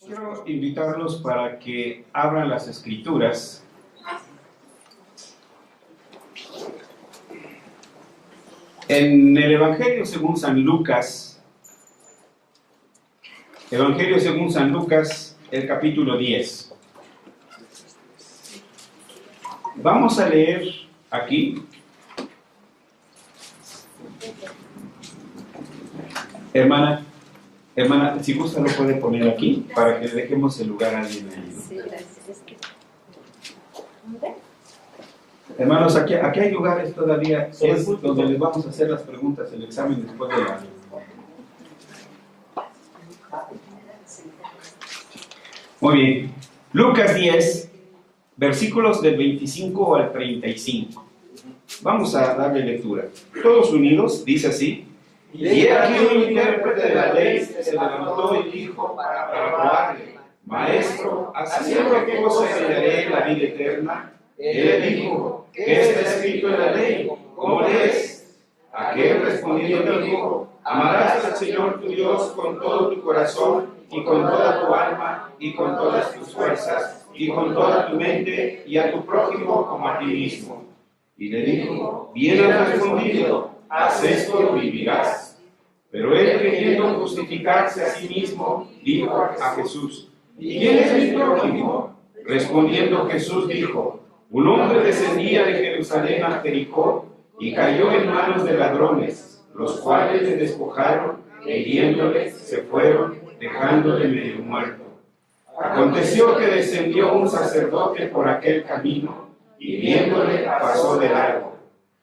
Quiero invitarlos para que abran las Escrituras en el Evangelio según San Lucas, el capítulo 10. Vamos a leer aquí. Hermana, si gusta lo puede poner aquí para que le dejemos el lugar a alguien ahí, ¿no? Sí, gracias. Hermanos, aquí hay lugares todavía, es donde les vamos a hacer las preguntas, el examen después de la... Muy bien. Lucas 10, versículos del 25 al 35. Vamos a darle lectura. Todos unidos, dice así. Y he aquí un intérprete de la ley se levantó y dijo para probarle: Maestro, ¿haciendo qué cosa heredaré la vida eterna? Él le dijo: ¿qué está escrito en la ley? ¿Cómo lees? Aquel respondiendo dijo: amarás al Señor tu Dios con todo tu corazón y con toda tu alma y con todas tus fuerzas y con toda tu mente, y a tu prójimo como a ti mismo. Y le dijo: bien has respondido, haz esto y vivirás. Pero él, queriendo justificarse a sí mismo, dijo a Jesús: ¿y quién es mi prójimo? Respondiendo Jesús dijo: un hombre descendía de Jerusalén a Jericó y cayó en manos de ladrones, los cuales le despojaron e hiriéndole se fueron, dejándole medio muerto. Aconteció que descendió un sacerdote por aquel camino y viéndole pasó de largo.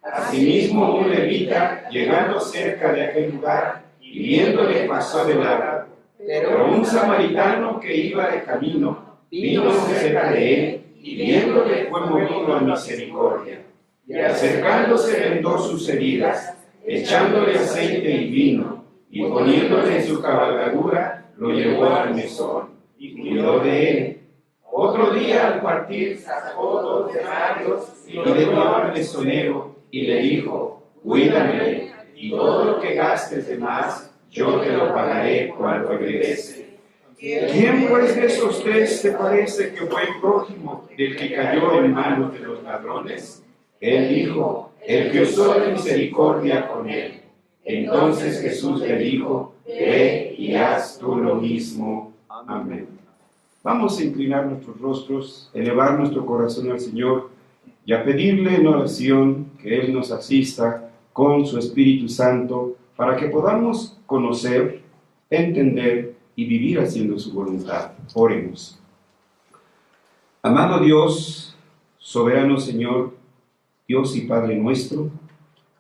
Asimismo un levita, llegando cerca de aquel lugar y viéndole pasó de largo. Pero un samaritano que iba de camino vino cerca de él y viéndole fue movido a misericordia. Y acercándose vendó sus heridas, echándole aceite y vino, y poniéndole en su cabalgadura, lo llevó al mesón, y cuidó de él. Otro día al partir sacó 2 denarios y lo dio al mesonero, y le dijo: cuídame, y todo lo que gastes de más, yo te lo pagaré cuando regrese. ¿Quién pues de esos 3 te parece que fue el prójimo del que cayó en manos de los ladrones? Él dijo: el que usó de misericordia con él. Entonces Jesús le dijo: ve y haz tú lo mismo. Amén. Vamos a inclinar nuestros rostros, elevar nuestro corazón al Señor y a pedirle en oración que Él nos asista con su Espíritu Santo para que podamos conocer, entender y vivir haciendo su voluntad. Oremos. Amado Dios, soberano Señor, Dios y Padre nuestro,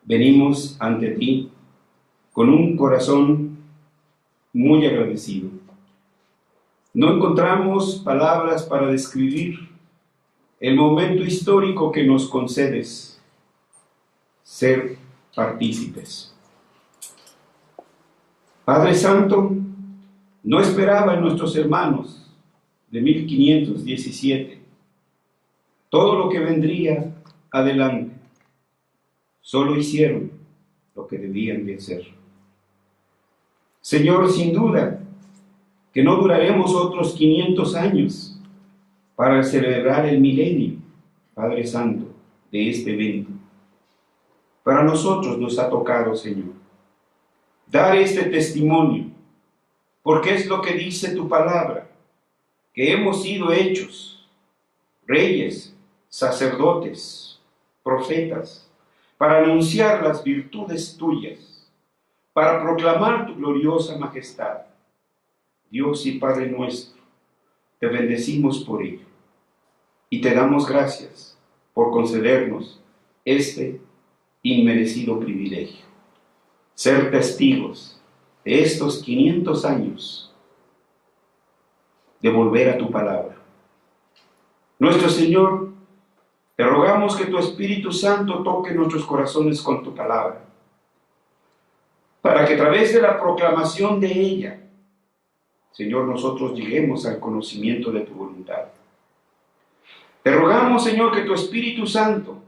venimos ante ti con un corazón muy agradecido. No encontramos palabras para describir el momento histórico que nos concedes ser partícipes. Padre Santo, no esperaba en nuestros hermanos de 1517 todo lo que vendría adelante. Solo hicieron lo que debían de hacer. Señor, sin duda que no duraremos otros 500 años para celebrar el milenio, Padre Santo, de este evento. Para nosotros nos ha tocado, Señor, dar este testimonio, porque es lo que dice tu palabra, que hemos sido hechos reyes, sacerdotes, profetas, para anunciar las virtudes tuyas, para proclamar tu gloriosa majestad. Dios y Padre nuestro, te bendecimos por ello y te damos gracias por concedernos este inmerecido privilegio, ser testigos de estos 500 años de volver a tu palabra. Nuestro Señor, te rogamos que tu Espíritu Santo toque nuestros corazones con tu palabra, para que a través de la proclamación de ella, Señor, nosotros lleguemos al conocimiento de tu voluntad. Te rogamos, Señor, que tu Espíritu Santo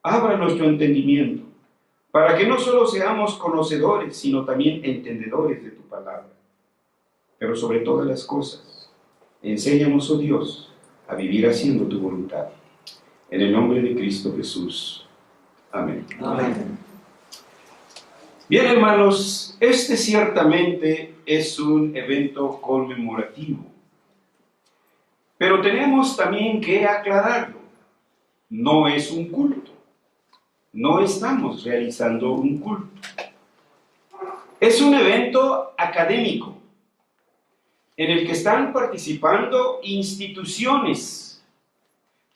abra nuestro entendimiento, para que no solo seamos conocedores, sino también entendedores de tu palabra. pero sobre todas las cosas, enséñanos, oh Dios, a vivir haciendo tu voluntad. En el nombre de Cristo Jesús. Amén. Amén. Bien, hermanos, este ciertamente es un evento conmemorativo, pero tenemos también que aclararlo. No es un culto. No estamos realizando un culto. Es un evento académico en el que están participando instituciones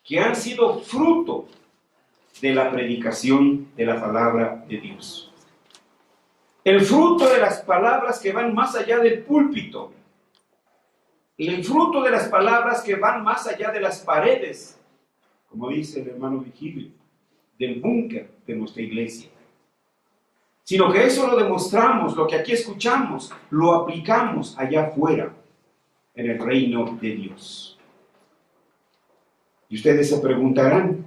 que han sido fruto de la predicación de la palabra de Dios. El fruto de las palabras que van más allá del púlpito. El fruto de las palabras que van más allá de las paredes, como dice el hermano Vigilio, del búnker de nuestra iglesia. Sino que eso lo demostramos, lo que aquí escuchamos, lo aplicamos allá afuera, en el reino de Dios. Y ustedes se preguntarán,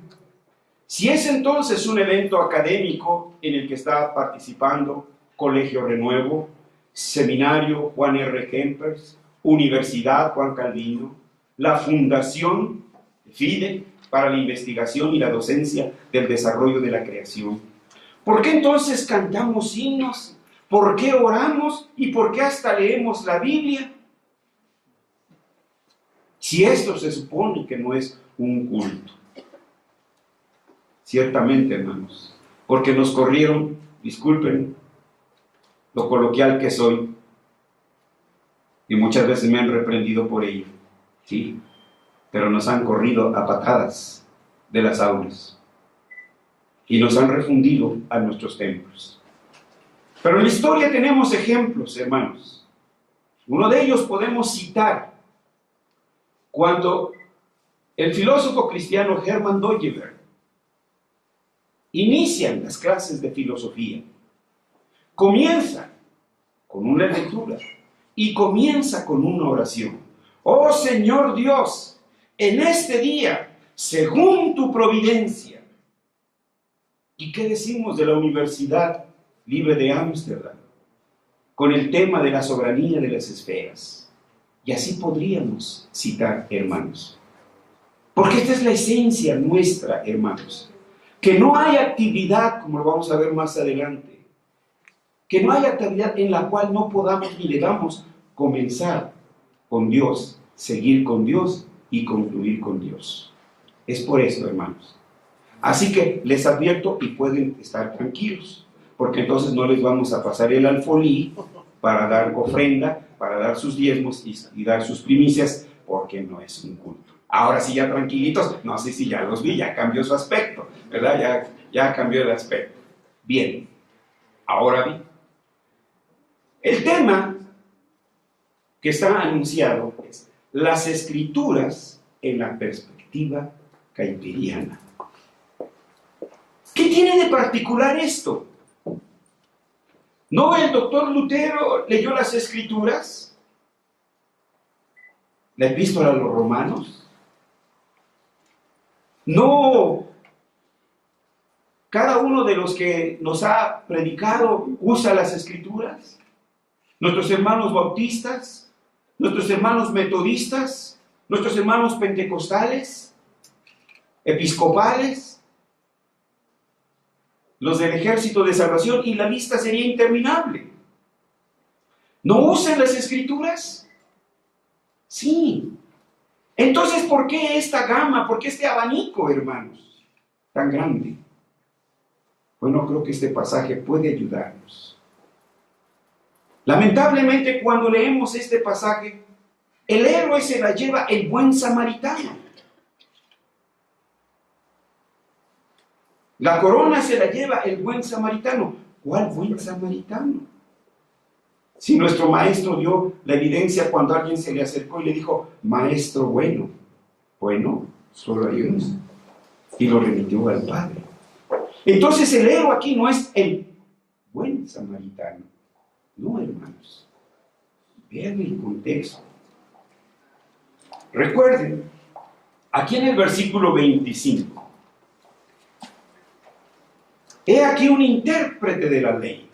si es entonces un evento académico en el que está participando Colegio Renuevo, Seminario Juan R. Kempers, Universidad Juan Calvino, la Fundación FIDE para la investigación y la docencia del desarrollo de la creación, ¿por qué entonces cantamos himnos? ¿Por qué oramos? ¿Y por qué hasta leemos la Biblia? Si esto se supone que no es un culto. Ciertamente, hermanos, porque nos corrieron, disculpen lo coloquial que soy, y muchas veces me han reprendido por ello, sí, pero nos han corrido a patadas de las aulas y nos han refundido a nuestros templos. Pero en la historia tenemos ejemplos, hermanos. Uno de ellos podemos citar cuando el filósofo cristiano Hermann Dooyeweerd inicia las clases de filosofía. Comienza con una lectura y comienza con una oración. Oh Señor Dios, en este día, según tu providencia. ¿Y qué decimos de la Universidad Libre de Ámsterdam? Con el tema de la soberanía de las esferas. Y así podríamos citar, hermanos. Porque esta es la esencia nuestra, hermanos. Que no hay actividad, como lo vamos a ver más adelante, que no hay actividad en la cual no podamos ni debamos comenzar con Dios, seguir con Dios y concluir con Dios. Es por esto, hermanos. Así que les advierto y pueden estar tranquilos, porque entonces no les vamos a pasar el alfolí para dar ofrenda, para dar sus diezmos y dar sus primicias, porque no es un culto. Ahora sí, ya tranquilitos, no sé si ya los vi, ya cambió su aspecto, ¿verdad? Ya cambió el aspecto. Bien, ahora bien, el tema que está anunciado es las escrituras en la perspectiva caipiriana. ¿Qué tiene de particular esto? ¿No el doctor Lutero leyó las escrituras? ¿La epístola a los romanos? ¿No cada uno de los que nos ha predicado usa las escrituras? Nuestros hermanos bautistas, nuestros hermanos metodistas, nuestros hermanos pentecostales, episcopales, los del Ejército de Salvación, y la lista sería interminable. ¿No usan las escrituras? Sí. Entonces, ¿por qué esta gama? ¿Por qué este abanico, hermanos, tan grande? Bueno, creo que este pasaje puede ayudarnos. Lamentablemente, cuando leemos este pasaje, el héroe se la lleva el buen samaritano. La corona se la lleva el buen samaritano. ¿Cuál buen samaritano? Si nuestro maestro dio la evidencia cuando alguien se le acercó y le dijo, maestro bueno. Bueno, solo hay uno. Y lo remitió al Padre. Entonces el héroe aquí no es el buen samaritano. No, hermanos. Vean el contexto. Recuerden, aquí en el versículo 25, he aquí un intérprete de la ley,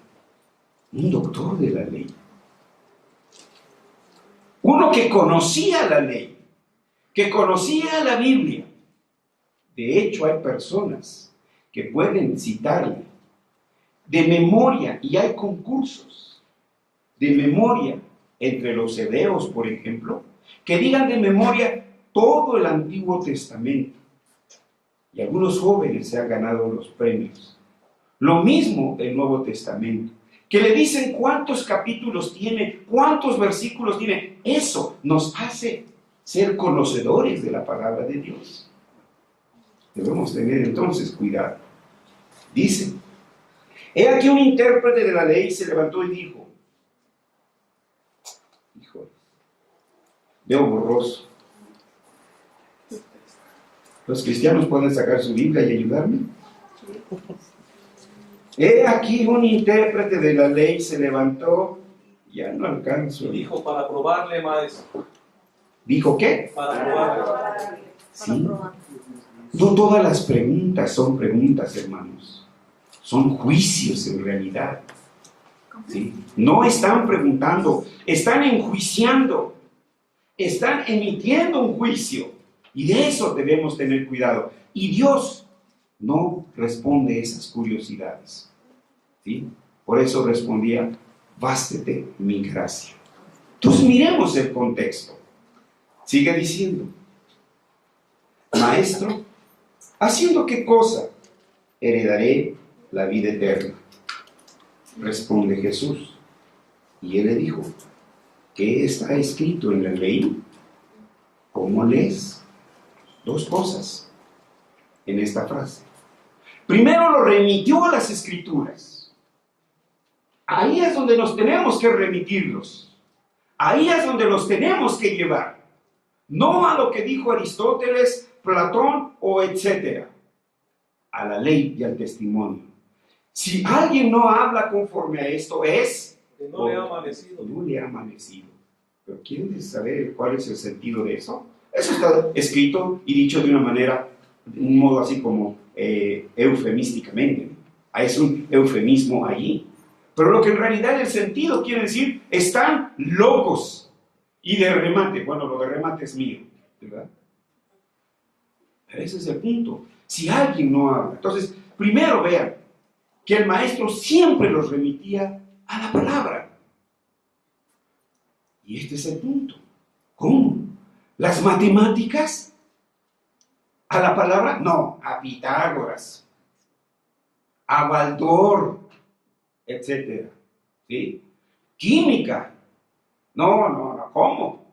un doctor de la ley. Uno que conocía la ley, que conocía la Biblia. De hecho, hay personas que pueden citarle de memoria, y hay concursos de memoria entre los hebreos, por ejemplo, que digan de memoria todo el Antiguo Testamento. Y algunos jóvenes se han ganado los premios. Lo mismo el Nuevo Testamento, que le dicen cuántos capítulos tiene, cuántos versículos tiene. Eso nos hace ser conocedores de la palabra de Dios. Debemos tener entonces cuidado. Dice: he aquí un intérprete de la ley se levantó y dijo, híjole, veo borroso. ¿Los cristianos pueden sacar su Biblia y ayudarme? He aquí un intérprete de la ley se levantó, ya no alcanzo. Y dijo, para probarle, maestro. ¿Dijo qué? Para probarle. Sí. No todas las preguntas son preguntas, hermanos. Son juicios en realidad. ¿Sí? No están preguntando, están enjuiciando, están emitiendo un juicio. Y de eso debemos tener cuidado. Y Dios no responde esas curiosidades. ¿Sí? Por eso respondía, bástete mi gracia. Entonces miremos el contexto. Sigue diciendo, maestro, ¿haciendo qué cosa heredaré la vida eterna? Responde Jesús. Y él le dijo, ¿qué está escrito en la ley? ¿Cómo lees? Dos cosas en esta frase. Primero lo remitió a las Escrituras. Ahí es donde nos tenemos que remitirlos. Ahí es donde los tenemos que llevar. No a lo que dijo Aristóteles, Platón o etcétera. A la ley y al testimonio. Si alguien no habla conforme a esto es... Que no le ha amanecido. No le ha amanecido. Pero ¿quieren saber cuál es el sentido de eso? Eso está escrito y dicho de una manera, de un modo así como eufemísticamente. Es un eufemismo allí. Pero lo que en realidad el sentido quiere decir, están locos. Y de remate, bueno, lo de remate es mío, ¿verdad? Pero ese es el punto. Si alguien no habla, entonces, primero vean que el maestro siempre los remitía a la palabra. Y este es el punto. ¿Cómo? ¿Las matemáticas? ¿A la palabra? No, a Pitágoras, a Baldor, etc. ¿Sí? Química. No, ¿cómo?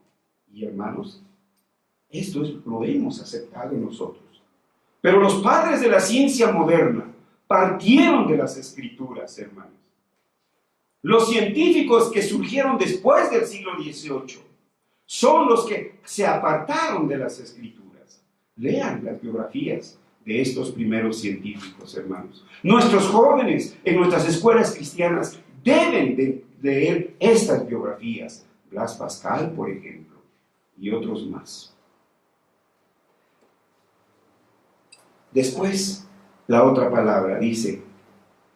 Y hermanos, esto lo hemos aceptado nosotros. Pero los padres de la ciencia moderna partieron de las Escrituras, hermanos. Los científicos que surgieron después del siglo XVIII son los que se apartaron de las Escrituras. Lean las biografías de estos primeros científicos, hermanos. Nuestros jóvenes en nuestras escuelas cristianas deben de leer estas biografías. Blas Pascal, por ejemplo, y otros más. Después, la otra palabra dice,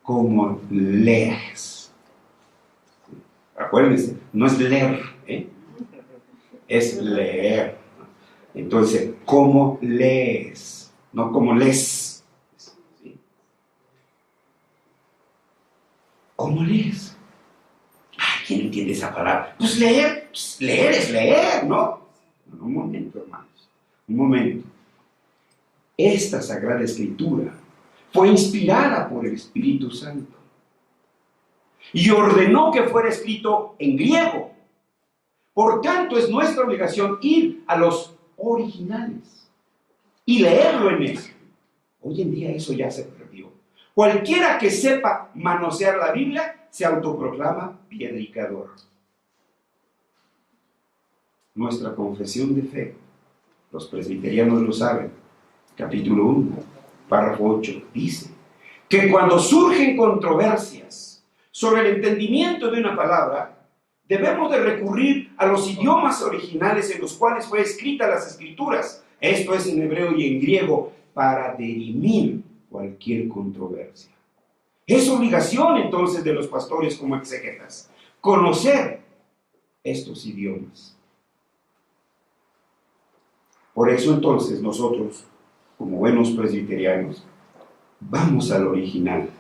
como lees. Acuérdense, no es leer, es leer. Entonces, ¿cómo lees? No como lees. ¿Sí? ¿Cómo lees? ¿Quién entiende esa palabra? Pues leer es leer, ¿no? Un momento, hermanos, un momento. Esta Sagrada Escritura fue inspirada por el Espíritu Santo y ordenó que fuera escrito en griego. Por tanto, es nuestra obligación ir a los originales y leerlo en eso. Hoy en día eso ya se perdió. Cualquiera que sepa manosear la Biblia se autoproclama predicador. Nuestra confesión de fe, los presbiterianos lo saben, capítulo 1, párrafo 8, dice que cuando surgen controversias sobre el entendimiento de una palabra, debemos de recurrir a los idiomas originales en los cuales fue escrita las Escrituras, esto es en hebreo y en griego, para dirimir cualquier controversia. Es obligación entonces de los pastores como exégetas conocer estos idiomas. Por eso entonces nosotros, como buenos presbiterianos, vamos al original.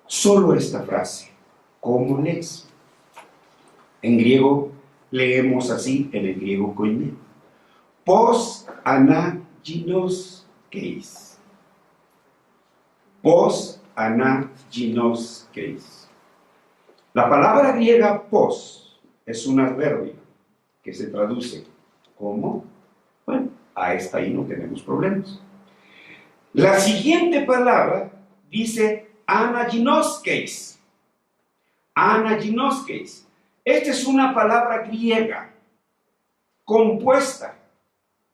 Solo esta frase. ¿Cómo lees? En griego leemos así, en el griego koiné. Pos anaginos keis. Pos anaginos keis. La palabra griega pos es un adverbio que se traduce como, bueno, a esta ahí no tenemos problemas. La siguiente palabra dice anaginoskeis. Anaginoskeis. Esta es una palabra griega compuesta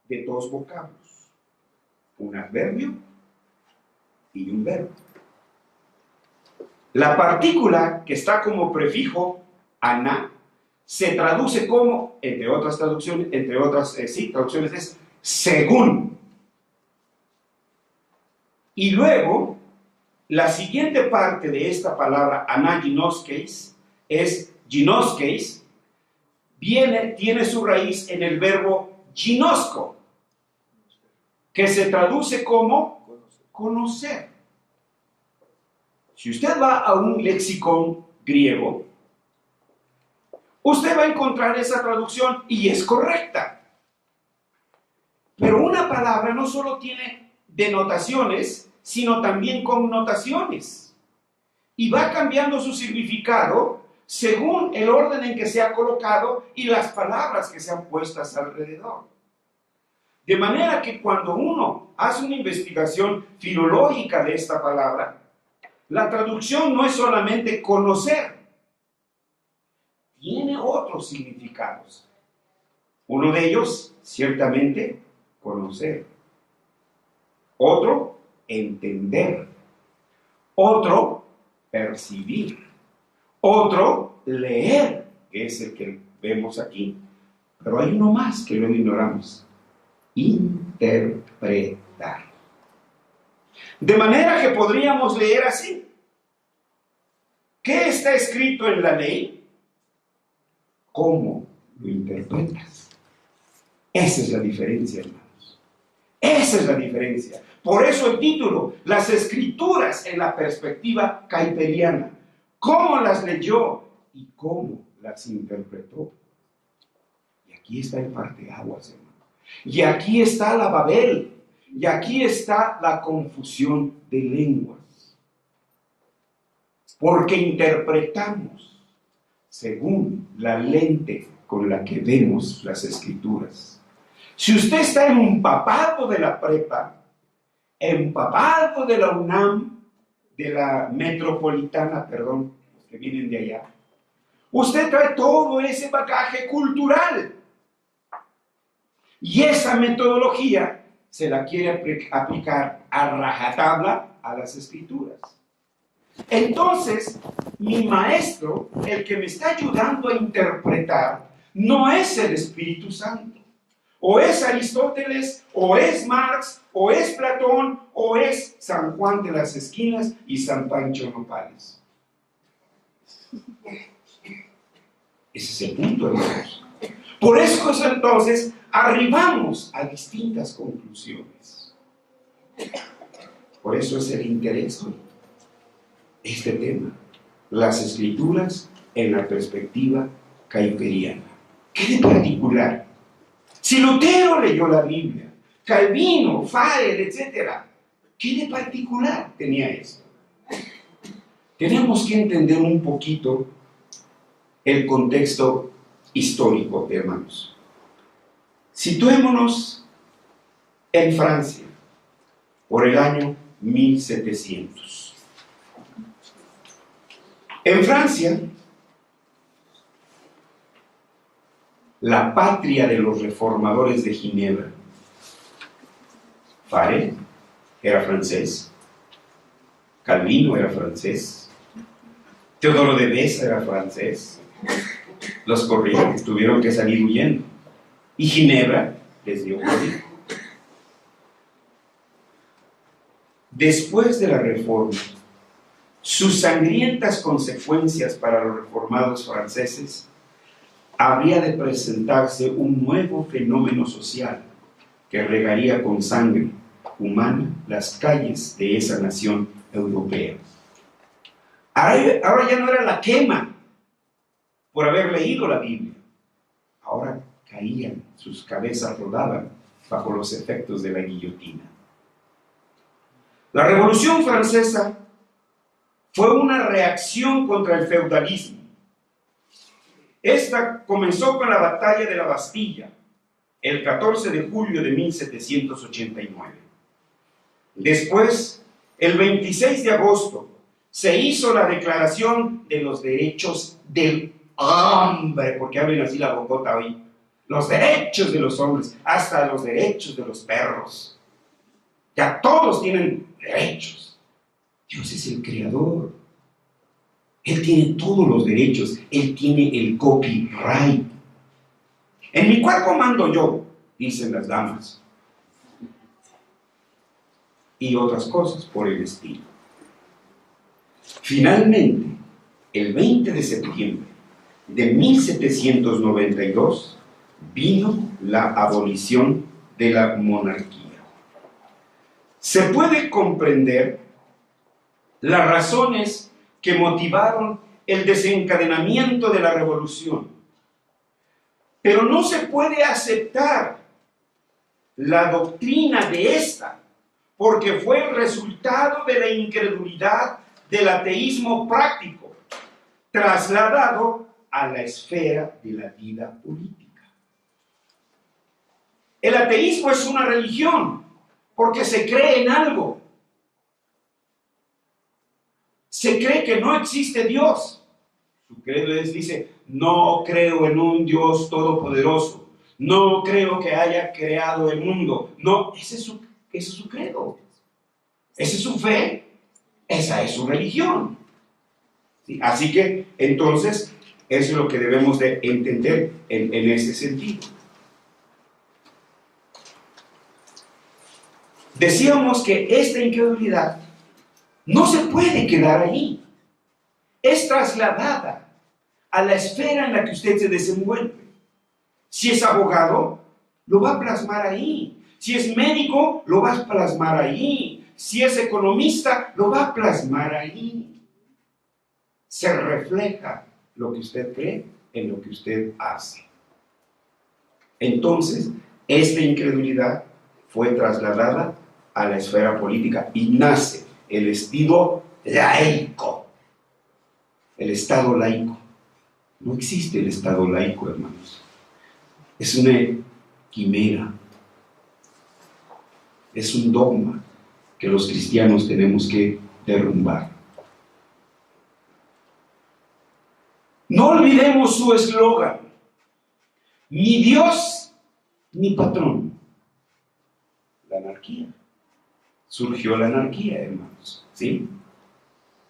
de dos vocablos, un adverbio y un verbo. La partícula que está como prefijo ana se traduce como, entre otras traducciones, traducciones es según. Y luego, la siguiente parte de esta palabra anaginoskeis es ginoskeis, tiene su raíz en el verbo ginosco, que se traduce como conocer. Si usted va a un lexicón griego, usted va a encontrar esa traducción y es correcta. Pero una palabra no solo tiene denotaciones, sino también connotaciones. Y va cambiando su significado según el orden en que se ha colocado y las palabras que sean puestas alrededor. De manera que cuando uno hace una investigación filológica de esta palabra, la traducción no es solamente conocer, tiene otros significados. Uno de ellos, ciertamente, conocer. Otro, entender. Otro, percibir. Otro, leer, que es el que vemos aquí. Pero hay uno más que lo ignoramos. Interpretar. De manera que podríamos leer así. ¿Qué está escrito en la ley? ¿Cómo lo interpretas? Esa es la diferencia, hermanos. Esa es la diferencia. Por eso el título, las escrituras en la perspectiva kuyperiana. ¿Cómo las leyó y cómo las interpretó? Y aquí está el parteaguas, hermano. Y aquí está la Babel. Y aquí está la confusión de lenguas. Porque interpretamos según la lente con la que vemos las escrituras. Si usted está empapado de la prepa, empapado de la UNAM, de la metropolitana, perdón, los que vienen de allá, usted trae todo ese bagaje cultural. Y esa metodología se la quiere aplicar a rajatabla a las escrituras. Entonces, mi maestro, el que me está ayudando a interpretar, no es el Espíritu Santo. O es Aristóteles, o es Marx, o es Platón, o es San Juan de las Esquinas y San Pancho Nopales. Ese es el punto, hermanos. Por eso entonces arribamos a distintas conclusiones. Por eso es el interés de este tema, las escrituras en la perspectiva kuyperiana. ¿Qué de particular? Si Lutero leyó la Biblia, Calvino, Farel, etc., ¿qué de particular tenía esto? Tenemos que entender un poquito el contexto histórico, hermanos. Situémonos en Francia por el año 1700. En Francia, la patria de los reformadores de Ginebra, Farel era francés, Calvino era francés, Teodoro de Beza era francés, los corrieron, tuvieron que salir huyendo, y Ginebra les dio poder. Después de la Reforma, sus sangrientas consecuencias para los reformados franceses, habría de presentarse un nuevo fenómeno social que regaría con sangre humana las calles de esa nación europea. Ahora ya no era la quema por haber leído la Biblia. Ahora caían, sus cabezas rodaban bajo los efectos de la guillotina. La Revolución Francesa fue una reacción contra el feudalismo. Esta comenzó con la batalla de la Bastilla, el 14 de julio de 1789. Después, el 26 de agosto, se hizo la Declaración de los Derechos del Hombre, porque hablen así la bocota hoy. Los derechos de los hombres, hasta los derechos de los perros. Ya todos tienen derechos. Dios es el creador. Él tiene todos los derechos. Él tiene el copyright. En mi cuerpo mando yo, dicen las damas. Y otras cosas por el estilo. Finalmente, el 20 de septiembre de 1792, vino la abolición de la monarquía. Se puede comprender las razones que motivaron el desencadenamiento de la revolución, pero no se puede aceptar la doctrina de esta, porque fue el resultado de la incredulidad del ateísmo práctico, trasladado a la esfera de la vida política. El ateísmo es una religión, porque se cree en algo. Se cree que no existe Dios. Su credo dice, no creo en un Dios todopoderoso. No creo que haya creado el mundo. No, ese es su credo. Esa es su fe. Esa es su religión. ¿Sí? Así que, entonces, eso es lo que debemos de entender en ese sentido. Decíamos que esta incredulidad no se puede quedar ahí. Es trasladada a la esfera en la que usted se desenvuelve. Si es abogado, lo va a plasmar ahí. Si es médico, lo va a plasmar ahí. Si es economista, lo va a plasmar ahí. Se refleja lo que usted cree en lo que usted hace. Entonces, esta incredulidad fue trasladada a la esfera política y nace el estilo laico. El Estado laico. No existe el Estado laico, hermanos. Es una quimera. Es un dogma que los cristianos tenemos que derrumbar. No olvidemos su eslogan: ni Dios ni patrón. La anarquía. Surgió la anarquía, hermanos, ¿sí?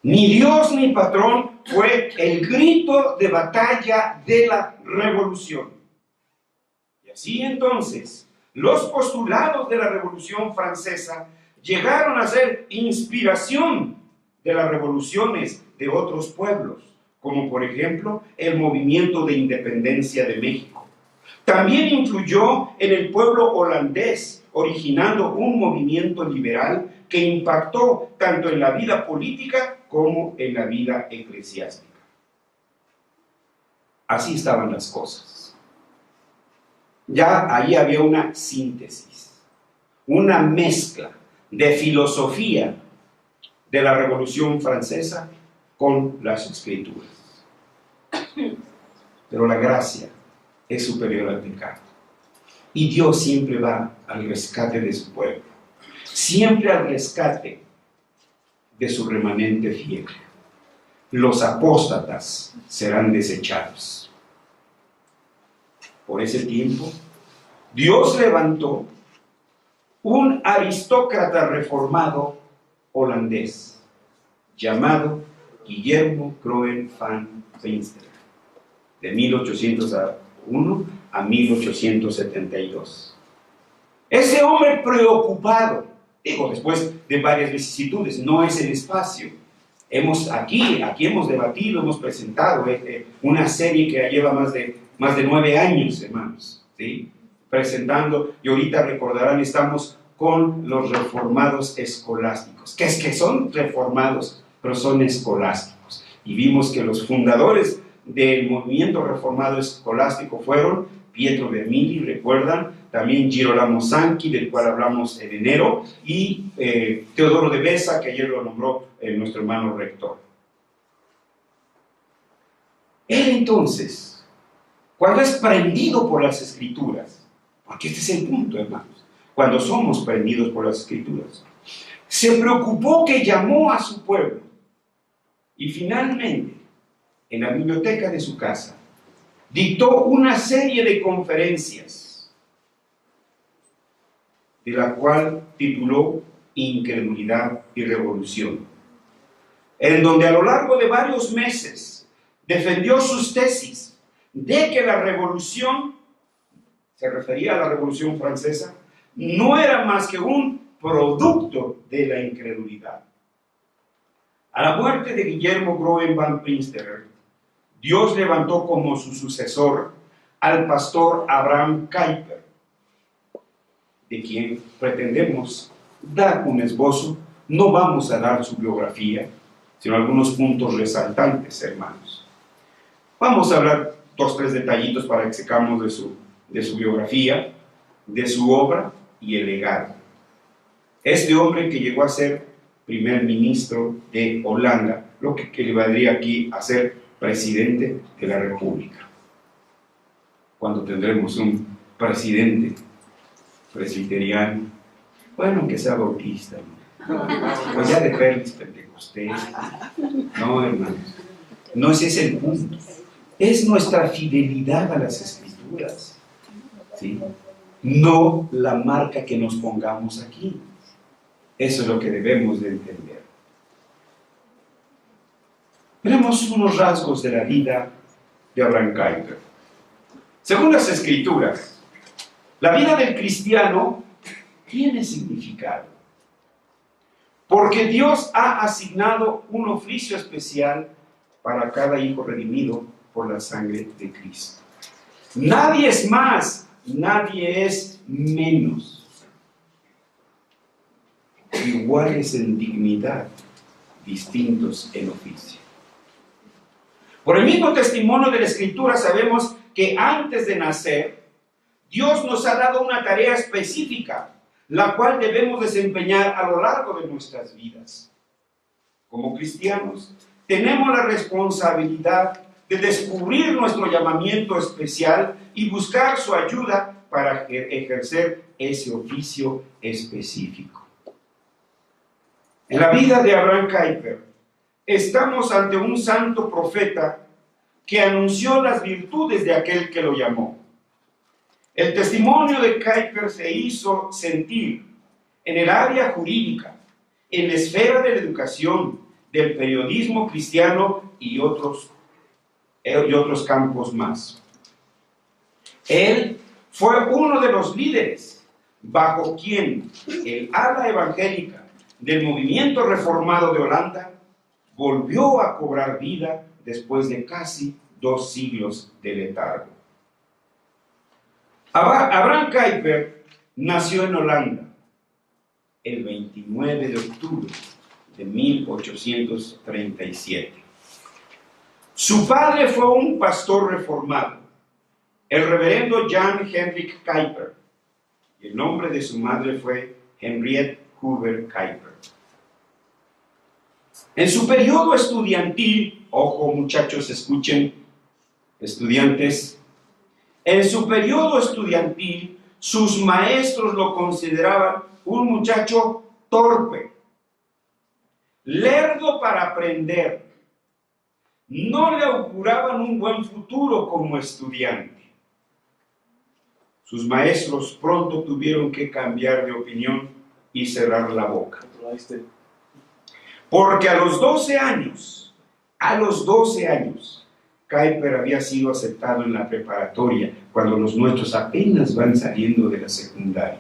Ni Dios ni patrón fue el grito de batalla de la revolución. Y así entonces, los postulados de la Revolución Francesa llegaron a ser inspiración de las revoluciones de otros pueblos, como por ejemplo el movimiento de independencia de México. También influyó en el pueblo holandés, originando un movimiento liberal que impactó tanto en la vida política como en la vida eclesiástica. Así estaban las cosas. Ya ahí había una síntesis, una mezcla de filosofía de la Revolución Francesa con las Escrituras. Pero la gracia es superior al pecado. Y Dios siempre va al rescate de su pueblo. Siempre al rescate de su remanente fiel. Los apóstatas serán desechados. Por ese tiempo, Dios levantó un aristócrata reformado holandés llamado Guillermo Crooen van Winster, de 1801 a 1872. Ese hombre preocupado, después de varias vicisitudes, no es el espacio. Aquí hemos debatido, hemos presentado una serie que lleva más de 9 años, hermanos, ¿sí? presentando, y ahorita recordarán, estamos con los reformados escolásticos, que es que son reformados, pero son escolásticos. Y vimos que los fundadores del movimiento reformado escolástico fueron Pietro de Mili, recuerdan, también Girolamo Sanchi, del cual hablamos en enero, y Teodoro de Besa, que ayer lo nombró nuestro hermano rector. Él entonces, cuando es prendido por las Escrituras, porque este es el punto, hermanos, cuando somos prendidos por las Escrituras, se preocupó que llamó a su pueblo, y finalmente, en la biblioteca de su casa, dictó una serie de conferencias, de la cual tituló Incredulidad y Revolución, en donde a lo largo de varios meses defendió sus tesis de que la revolución, se refería a la Revolución Francesa, no era más que un producto de la incredulidad. A la muerte de Guillermo Groen van Prinsterer, Dios levantó como su sucesor al pastor Abraham Kuyper, de quien pretendemos dar un esbozo. No vamos a dar su biografía, sino algunos puntos resaltantes, hermanos. Vamos a hablar 2 o 3 detallitos para que secamos de su biografía, de su obra y el legado. Este hombre que llegó a ser primer ministro de Holanda, lo que le valdría aquí a ser presidente de la República. Cuando tendremos un presidente presbiteriano, bueno, que sea bautista, ¿no? Pues ya de Perlis Pentecostés. No, hermanos, no ese es el punto. Es nuestra fidelidad a las Escrituras, ¿sí? No la marca que nos pongamos aquí. Eso es lo que debemos de entender. Tenemos unos rasgos de la vida de Abraham Kuyper. Según las Escrituras, la vida del cristiano tiene significado, porque Dios ha asignado un oficio especial para cada hijo redimido por la sangre de Cristo. Nadie es más, nadie es menos. Iguales en dignidad, distintos en oficio. Por el mismo testimonio de la Escritura sabemos que antes de nacer, Dios nos ha dado una tarea específica, la cual debemos desempeñar a lo largo de nuestras vidas. Como cristianos, tenemos la responsabilidad de descubrir nuestro llamamiento especial y buscar su ayuda para ejercer ese oficio específico. En la vida de Abraham Kuyper, estamos ante un santo profeta que anunció las virtudes de aquel que lo llamó. El testimonio de Kuyper se hizo sentir en el área jurídica, en la esfera de la educación, del periodismo cristiano y otros campos más. Él fue uno de los líderes bajo quien el ala evangélica del movimiento reformado de Holanda volvió a cobrar vida después de casi 2 siglos de letargo. Abraham Kuyper nació en Holanda el 29 de octubre de 1837. Su padre fue un pastor reformado, el reverendo Jan Hendrik Kuyper, y el nombre de su madre fue Henriette Huber Kuyper. En su periodo estudiantil, ojo muchachos, escuchen, estudiantes, en su periodo estudiantil, sus maestros lo consideraban un muchacho torpe, lerdo para aprender. No le auguraban un buen futuro como estudiante. Sus maestros pronto tuvieron que cambiar de opinión y cerrar la boca. Porque a los 12 años, Kuyper había sido aceptado en la preparatoria, cuando los nuestros apenas van saliendo de la secundaria.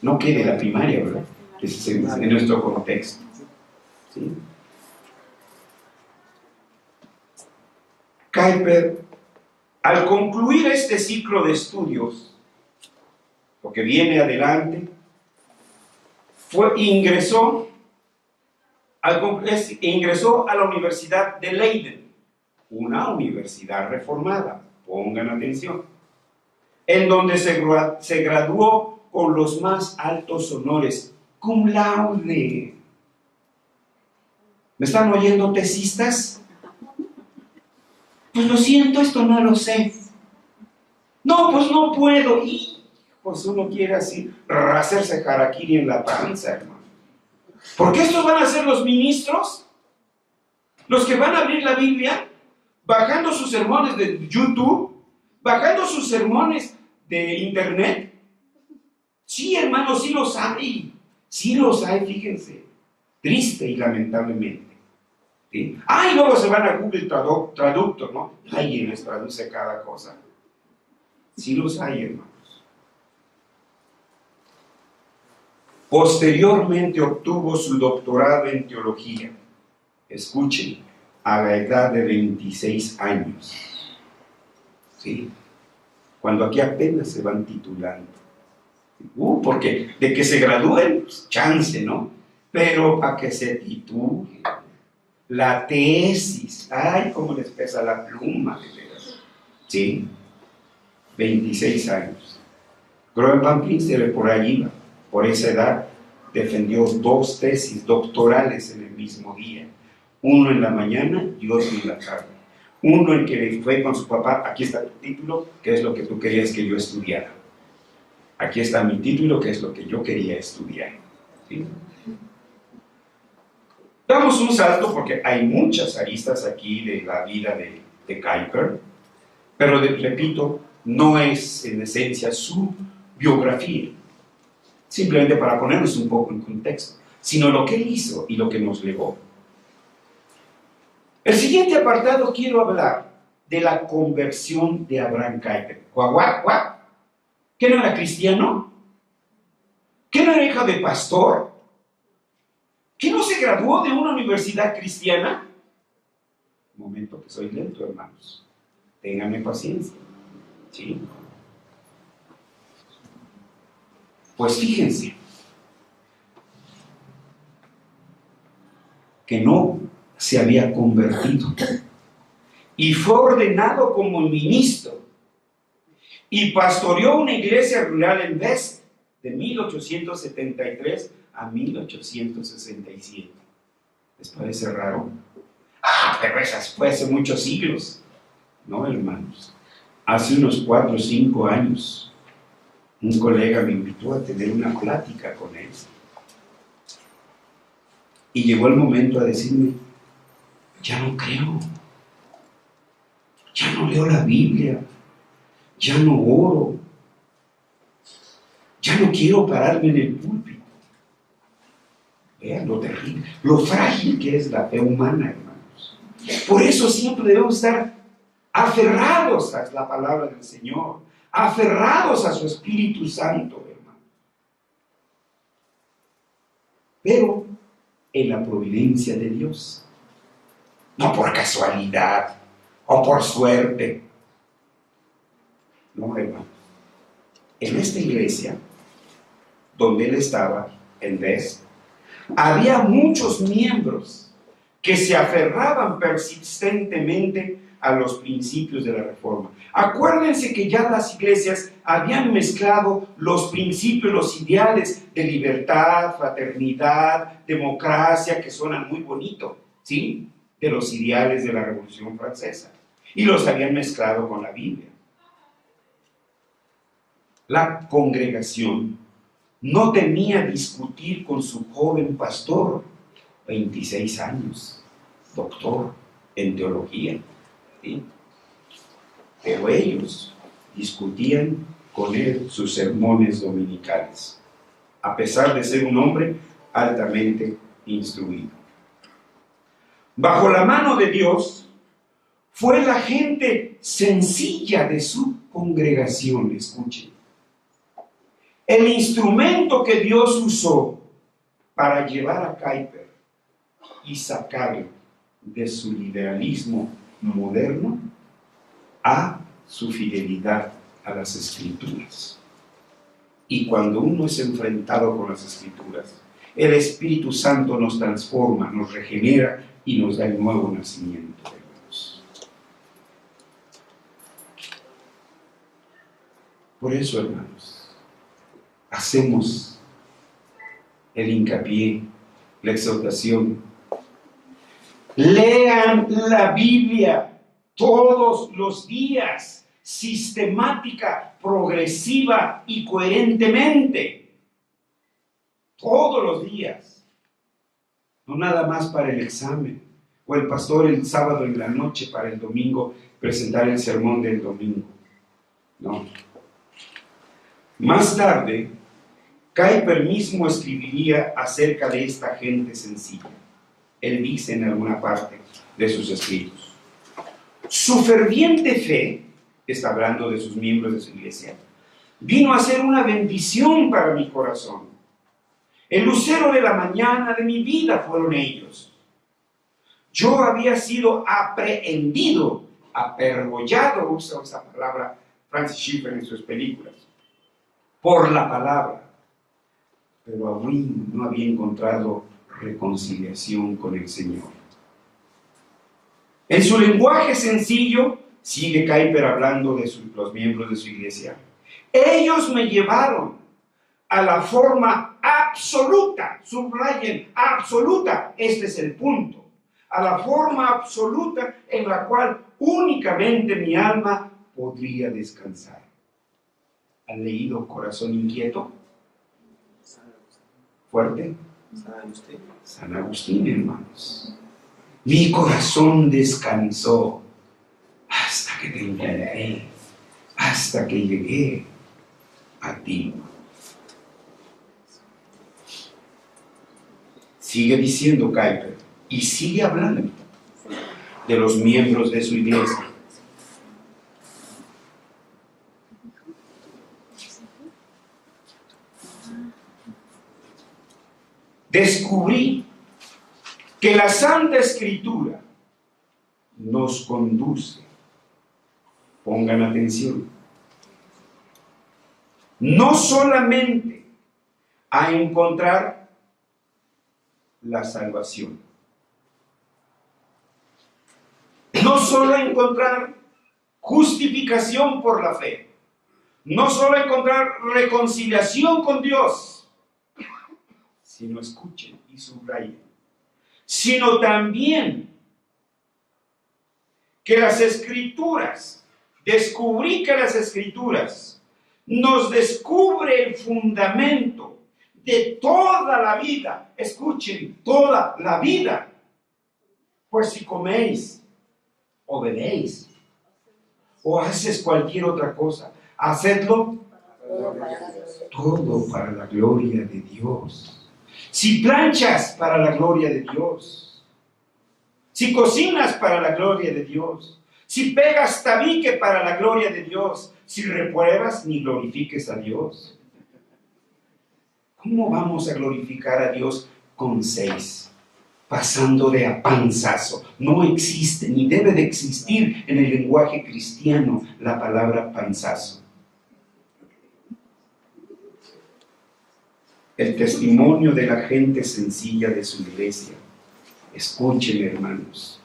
No que de la primaria, ¿verdad? Es en nuestro contexto. ¿Sí? Kuyper, al concluir este ciclo de estudios, porque viene adelante, ingresó a la Universidad de Leiden, una universidad reformada, pongan atención, en donde se graduó con los más altos honores, cum laude. ¿Me están oyendo, tesistas? Pues lo siento, esto no lo sé. No, pues no puedo. Y pues uno quiere así hacerse harakiri en la panza, hermano. Porque estos van a ser los ministros, los que van a abrir la Biblia, bajando sus sermones de YouTube, bajando sus sermones de internet. Sí, hermano, sí los hay. Sí los hay, fíjense. Triste y lamentablemente. ¿Sí? Y luego se van a Google Traductor, ¿no? Alguien les traduce cada cosa. Sí los hay, hermanos. Posteriormente obtuvo su doctorado en teología. Escuchen, a la edad de 26 años. ¿Sí? Cuando aquí apenas se van titulando. Porque de que se gradúen, pues, chance, ¿no? Pero para que se titulen. La tesis, ay, cómo les pesa la pluma, de veras. ¿Sí? 26 años. Groen Van Prinsterer por allí, por esa edad, defendió 2 tesis doctorales en el mismo día. Uno en la mañana y otro en la tarde. Uno en que fue con su papá, aquí está tu título, que es lo que tú querías que yo estudiara. Aquí está mi título, que es lo que yo quería estudiar. ¿Sí? Damos un salto porque hay muchas aristas aquí de la vida de Kuyper, pero repito, no es en esencia su biografía, simplemente para ponernos un poco en contexto, sino lo que él hizo y lo que nos legó. El siguiente apartado quiero hablar de la conversión de Abraham Kuyper. ¿Guau? ¿Que no era cristiano? ¿Que no era hija de pastor? ¿Que no se graduó de una universidad cristiana? Un momento, que soy lento, hermanos. Ténganme paciencia. ¿Sí? Pues fíjense que no se había convertido y fue ordenado como ministro y pastoreó una iglesia rural en West de 1873 a 1867. ¿Les parece raro? Pero esas fue hace muchos siglos. No, hermanos. Hace unos 4 o 5 años, un colega me invitó a tener una plática con él. Y llegó el momento a decirme, ya no creo, ya no leo la Biblia, ya no oro, ya no quiero pararme en el púlpito. Vean lo terrible, lo frágil que es la fe humana, hermanos. Por eso siempre debemos estar aferrados a la palabra del Señor, aferrados a su Espíritu Santo, hermano. Pero en la providencia de Dios, no por casualidad o por suerte. No, hermano. En esta iglesia, donde él estaba, en West, había muchos miembros que se aferraban persistentemente a los principios de la Reforma. Acuérdense que ya las iglesias habían mezclado los principios, los ideales de libertad, fraternidad, democracia, que suenan muy bonito, ¿sí?, de los ideales de la Revolución Francesa, y los habían mezclado con la Biblia. La congregación no temía discutir con su joven pastor, 26 años, doctor en teología, ¿sí? Pero ellos discutían con él sus sermones dominicales, a pesar de ser un hombre altamente instruido. Bajo la mano de Dios fue la gente sencilla de su congregación, escuchen. El instrumento que Dios usó para llevar a Kuyper y sacarlo de su liberalismo moderno a su fidelidad a las Escrituras. Y cuando uno es enfrentado con las Escrituras, el Espíritu Santo nos transforma, nos regenera y nos da el nuevo nacimiento, hermanos. Por eso, hermanos, hacemos el hincapié, la exhortación. Lean la Biblia todos los días, sistemática, progresiva y coherentemente. Todos los días. No nada más para el examen, o el pastor el sábado en la noche para el domingo presentar el sermón del domingo. No. Más tarde, Kuyper mismo escribiría acerca de esta gente sencilla. Él dice en alguna parte de sus escritos: su ferviente fe, está hablando de sus miembros de su iglesia, vino a ser una bendición para mi corazón. El lucero de la mañana de mi vida fueron ellos. Yo había sido aprehendido, apergollado, usa esa palabra Francis Schaeffer en sus películas, por la palabra, pero aún no había encontrado reconciliación con el Señor. En su lenguaje sencillo, sigue Kuyper hablando de los miembros de su iglesia, ellos me llevaron a la forma absoluta, subrayen, absoluta, este es el punto, a la forma absoluta en la cual únicamente mi alma podría descansar. ¿Han leído Corazón Inquieto? ¿Fuerte? San Agustín, hermanos. Mi corazón descansó hasta que te encontré, hasta que llegué a ti. Sigue diciendo Kuyper, y sigue hablando de los miembros de su iglesia. Descubrí que la Santa Escritura nos conduce, pongan atención, no solamente a encontrar la salvación, no solo a encontrar justificación por la fe, no solo a encontrar reconciliación con Dios, sino escuchen y subrayen, sino también que las Escrituras, descubrí que las Escrituras nos descubre el fundamento de toda la vida. Escuchen, toda la vida. Pues si coméis o bebéis o haces cualquier otra cosa, hacedlo todo para la gloria de Dios. Si planchas, para la gloria de Dios. Si cocinas, para la gloria de Dios. Si pegas tabique, para la gloria de Dios. Si repruebas, ni glorifiques a Dios. ¿Cómo vamos a glorificar a Dios con 6? Pasando de a panzazo. No existe, ni debe de existir en el lenguaje cristiano la palabra panzazo. El testimonio de la gente sencilla de su iglesia. Escuchen, hermanos.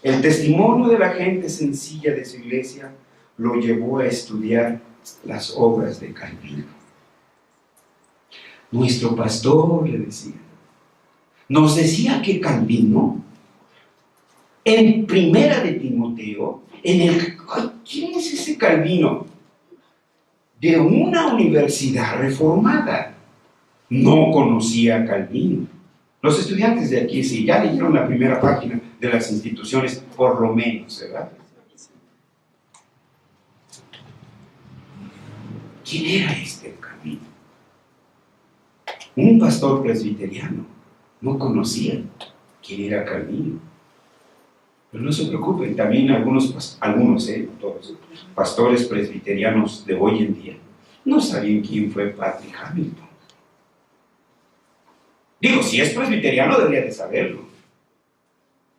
El testimonio de la gente sencilla de su iglesia lo llevó a estudiar las obras de Calvino. Nuestro pastor, le decía, nos decía que Calvino, en Primera de Timoteo, ¿quién es ese Calvino? De una universidad reformada. No conocía a Calvino. Los estudiantes de aquí sí, ya leyeron la primera página de las instituciones, por lo menos, ¿verdad? ¿Quién era este Calvino? Un pastor presbiteriano no conocía quién era Calvino. Pero no se preocupen, también algunos, todos, pastores presbiterianos de hoy en día no sabían quién fue Patrick Hamilton. Digo, si es presbiteriano debería de saberlo.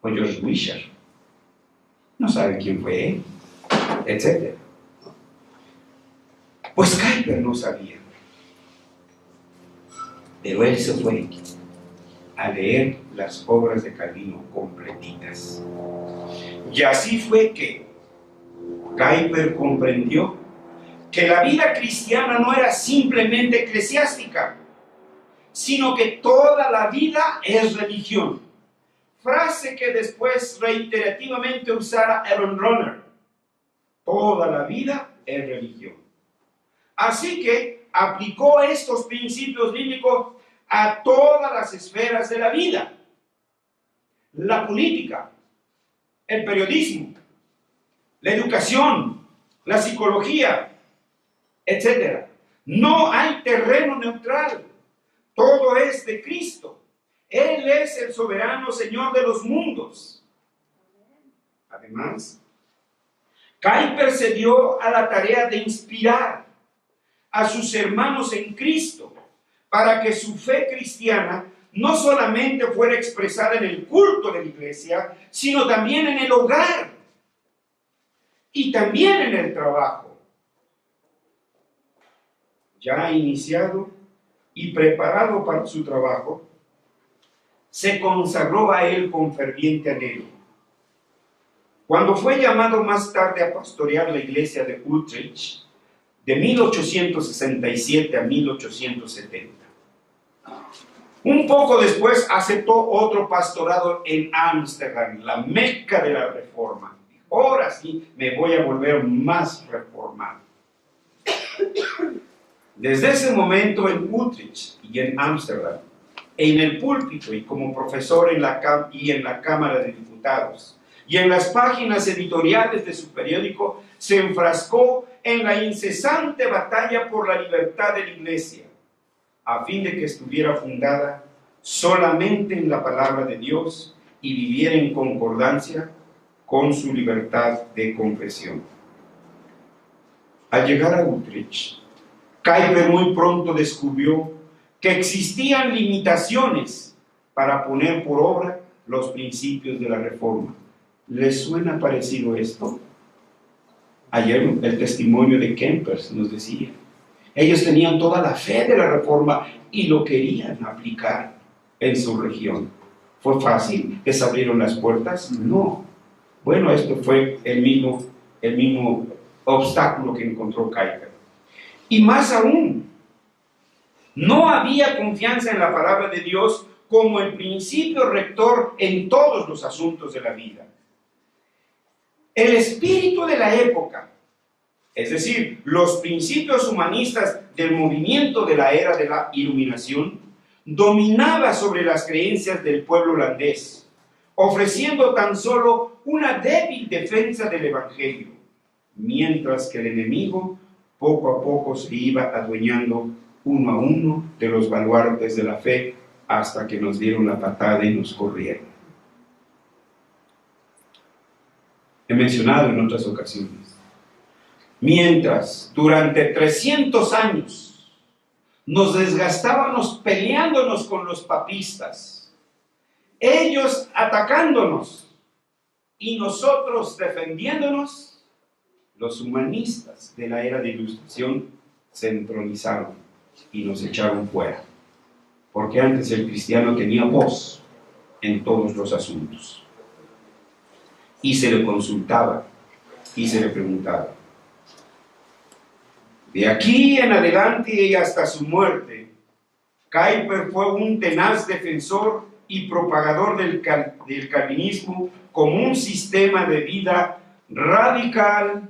O George Wishart. No sabe quién fue él, etc. Pues Kuyper no sabía. Pero él se fue a leer las obras de Calvino completitas. Y así fue que Kuyper comprendió que la vida cristiana no era simplemente eclesiástica, sino que toda la vida es religión. Frase que después reiterativamente usara Aaron Runner. Toda la vida es religión. Así que aplicó estos principios bíblicos a todas las esferas de la vida. La política, el periodismo, la educación, la psicología, etc. No hay terreno neutral. Todo es de Cristo. Él es el soberano Señor de los mundos. Además, Kuyper se dio a la tarea de inspirar a sus hermanos en Cristo para que su fe cristiana no solamente fuera expresada en el culto de la iglesia, sino también en el hogar y también en el trabajo. Ya iniciado y preparado para su trabajo, se consagró a él con ferviente anhelo. Cuando fue llamado más tarde a pastorear la iglesia de Utrecht, de 1867 a 1870. Un poco después aceptó otro pastorado en Ámsterdam, la meca de la reforma. Ahora sí me voy a volver más reformado. Desde ese momento en Utrecht y en Ámsterdam, en el púlpito y como profesor en la Cámara de Diputados y en las páginas editoriales de su periódico, se enfrascó en la incesante batalla por la libertad de la iglesia, a fin de que estuviera fundada solamente en la palabra de Dios y viviera en concordancia con su libertad de confesión. Al llegar a Utrecht, Kuyper muy pronto descubrió que existían limitaciones para poner por obra los principios de la reforma. ¿Les suena parecido esto? Ayer el testimonio de Kempers nos decía, ellos tenían toda la fe de la reforma y lo querían aplicar en su región. ¿Fue fácil que se abrieron las puertas? No. Bueno, esto fue el mismo obstáculo que encontró Kuyper. Y más aún, no había confianza en la palabra de Dios como el principio rector en todos los asuntos de la vida. El espíritu de la época, es decir, los principios humanistas del movimiento de la era de la Iluminación, dominaba sobre las creencias del pueblo holandés, ofreciendo tan solo una débil defensa del Evangelio, mientras que el enemigo poco a poco se iba adueñando uno a uno de los baluartes de la fe hasta que nos dieron la patada y nos corrieron. He mencionado en otras ocasiones, mientras durante 300 años nos desgastábamos peleándonos con los papistas, ellos atacándonos y nosotros defendiéndonos, los humanistas de la era de Ilustración se entronizaron y nos echaron fuera, porque antes el cristiano tenía voz en todos los asuntos. Y se le consultaba y se le preguntaba. De aquí en adelante y hasta su muerte, Kuyper fue un tenaz defensor y propagador del calvinismo como un sistema de vida radical,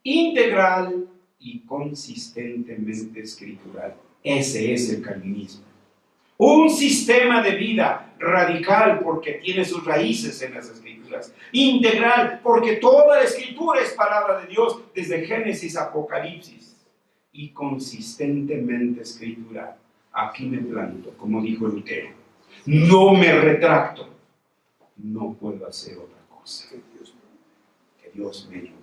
integral y consistentemente escritural. Ese es el calvinismo. Un sistema de vida radical porque tiene sus raíces en las Escrituras. Integral porque toda la Escritura es palabra de Dios desde Génesis a Apocalipsis. Y consistentemente escritural. Aquí me planto, como dijo Lutero. No me retracto. No puedo hacer otra cosa. Que Dios me ayude.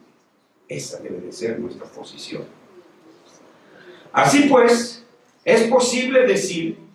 Esa debe de ser nuestra posición. Así pues, es posible decir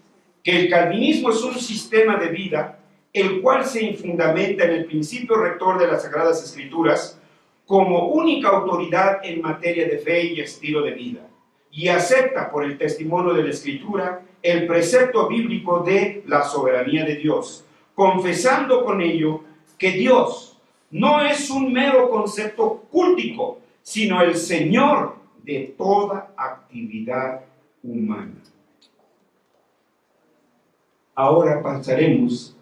que el calvinismo es un sistema de vida el cual se fundamenta en el principio rector de las Sagradas Escrituras como única autoridad en materia de fe y estilo de vida, y acepta por el testimonio de la Escritura el precepto bíblico de la soberanía de Dios, confesando con ello que Dios no es un mero concepto cultico, sino el Señor de toda actividad humana. Ahora pasaremos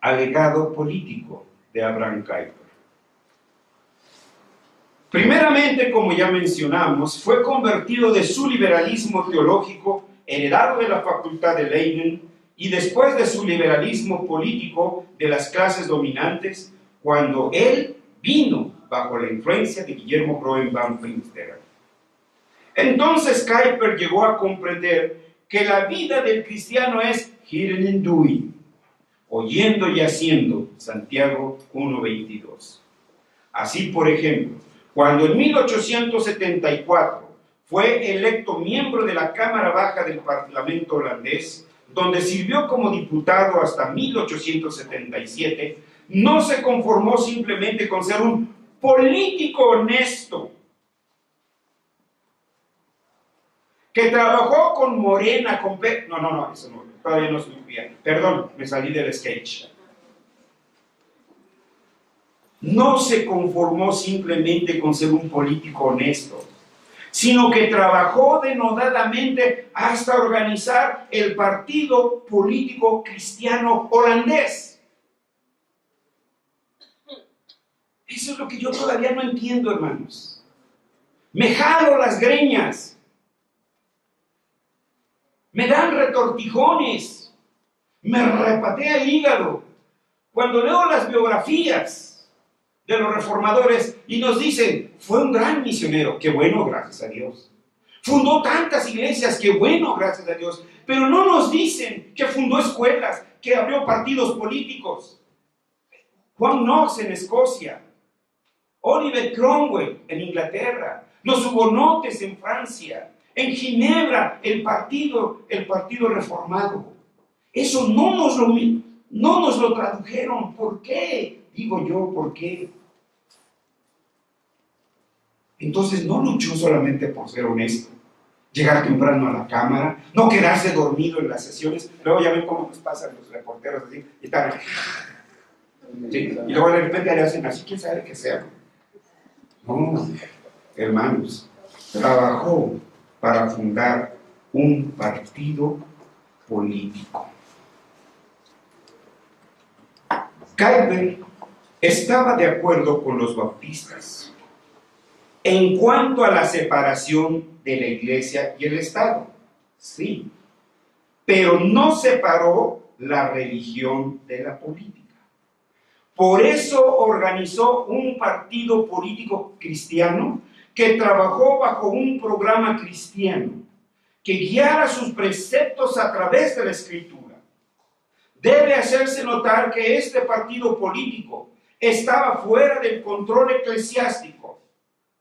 al legado político de Abraham Kuyper. Primeramente, como ya mencionamos, fue convertido de su liberalismo teológico heredado de la Facultad de Leiden y después de su liberalismo político de las clases dominantes cuando él vino bajo la influencia de Guillermo Groen van Finsteraar. Entonces Kuyper llegó a comprender que la vida del cristiano es hearing and doing, oyendo y haciendo, Santiago 1:22. Así, por ejemplo, cuando en 1874 fue electo miembro de la Cámara Baja del Parlamento holandés, donde sirvió como diputado hasta 1877, no se conformó simplemente con ser un político honesto, que trabajó con Morena, con No, eso no, todavía no estoy bien. Perdón, me salí del sketch. No se conformó simplemente con ser un político honesto, sino que trabajó denodadamente hasta organizar el Partido Político Cristiano Holandés. Eso es lo que yo todavía no entiendo, hermanos. Me jalo las greñas. Me dan retortijones, me repatea el hígado cuando leo las biografías de los reformadores y nos dicen, fue un gran misionero, qué bueno, gracias a Dios. Fundó tantas iglesias, qué bueno, gracias a Dios. Pero no nos dicen que fundó escuelas, que abrió partidos políticos. Juan Knox en Escocia, Oliver Cromwell en Inglaterra, los hugonotes en Francia, en Ginebra, el partido reformado. Eso no nos lo tradujeron. ¿Por qué? Digo yo, ¿por qué? Entonces no luchó solamente por ser honesto, llegar temprano a la cámara, no quedarse dormido en las sesiones. Luego ya ven cómo nos pasan los reporteros así, y están aquí. ¿Sí? Y luego de repente le hacen así, ¿quién sabe qué sea? No, hermanos, trabajó para fundar un partido político. Kuyper estaba de acuerdo con los bautistas en cuanto a la separación de la iglesia y el Estado, sí, pero no separó la religión de la política. Por eso organizó un partido político cristiano que trabajó bajo un programa cristiano, que guiara sus preceptos a través de la Escritura. Debe hacerse notar que este partido político estaba fuera del control eclesiástico.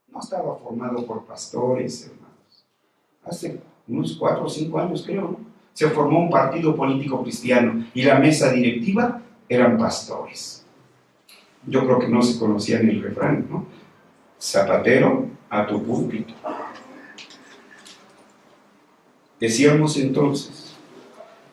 No estaba formado por pastores, hermanos. Hace unos 4 o 5 años, creo, ¿no? Se formó un partido político cristiano y la mesa directiva eran pastores. Yo creo que no se conocían el refrán, ¿no? Zapatero a tu púlpito. Decíamos entonces,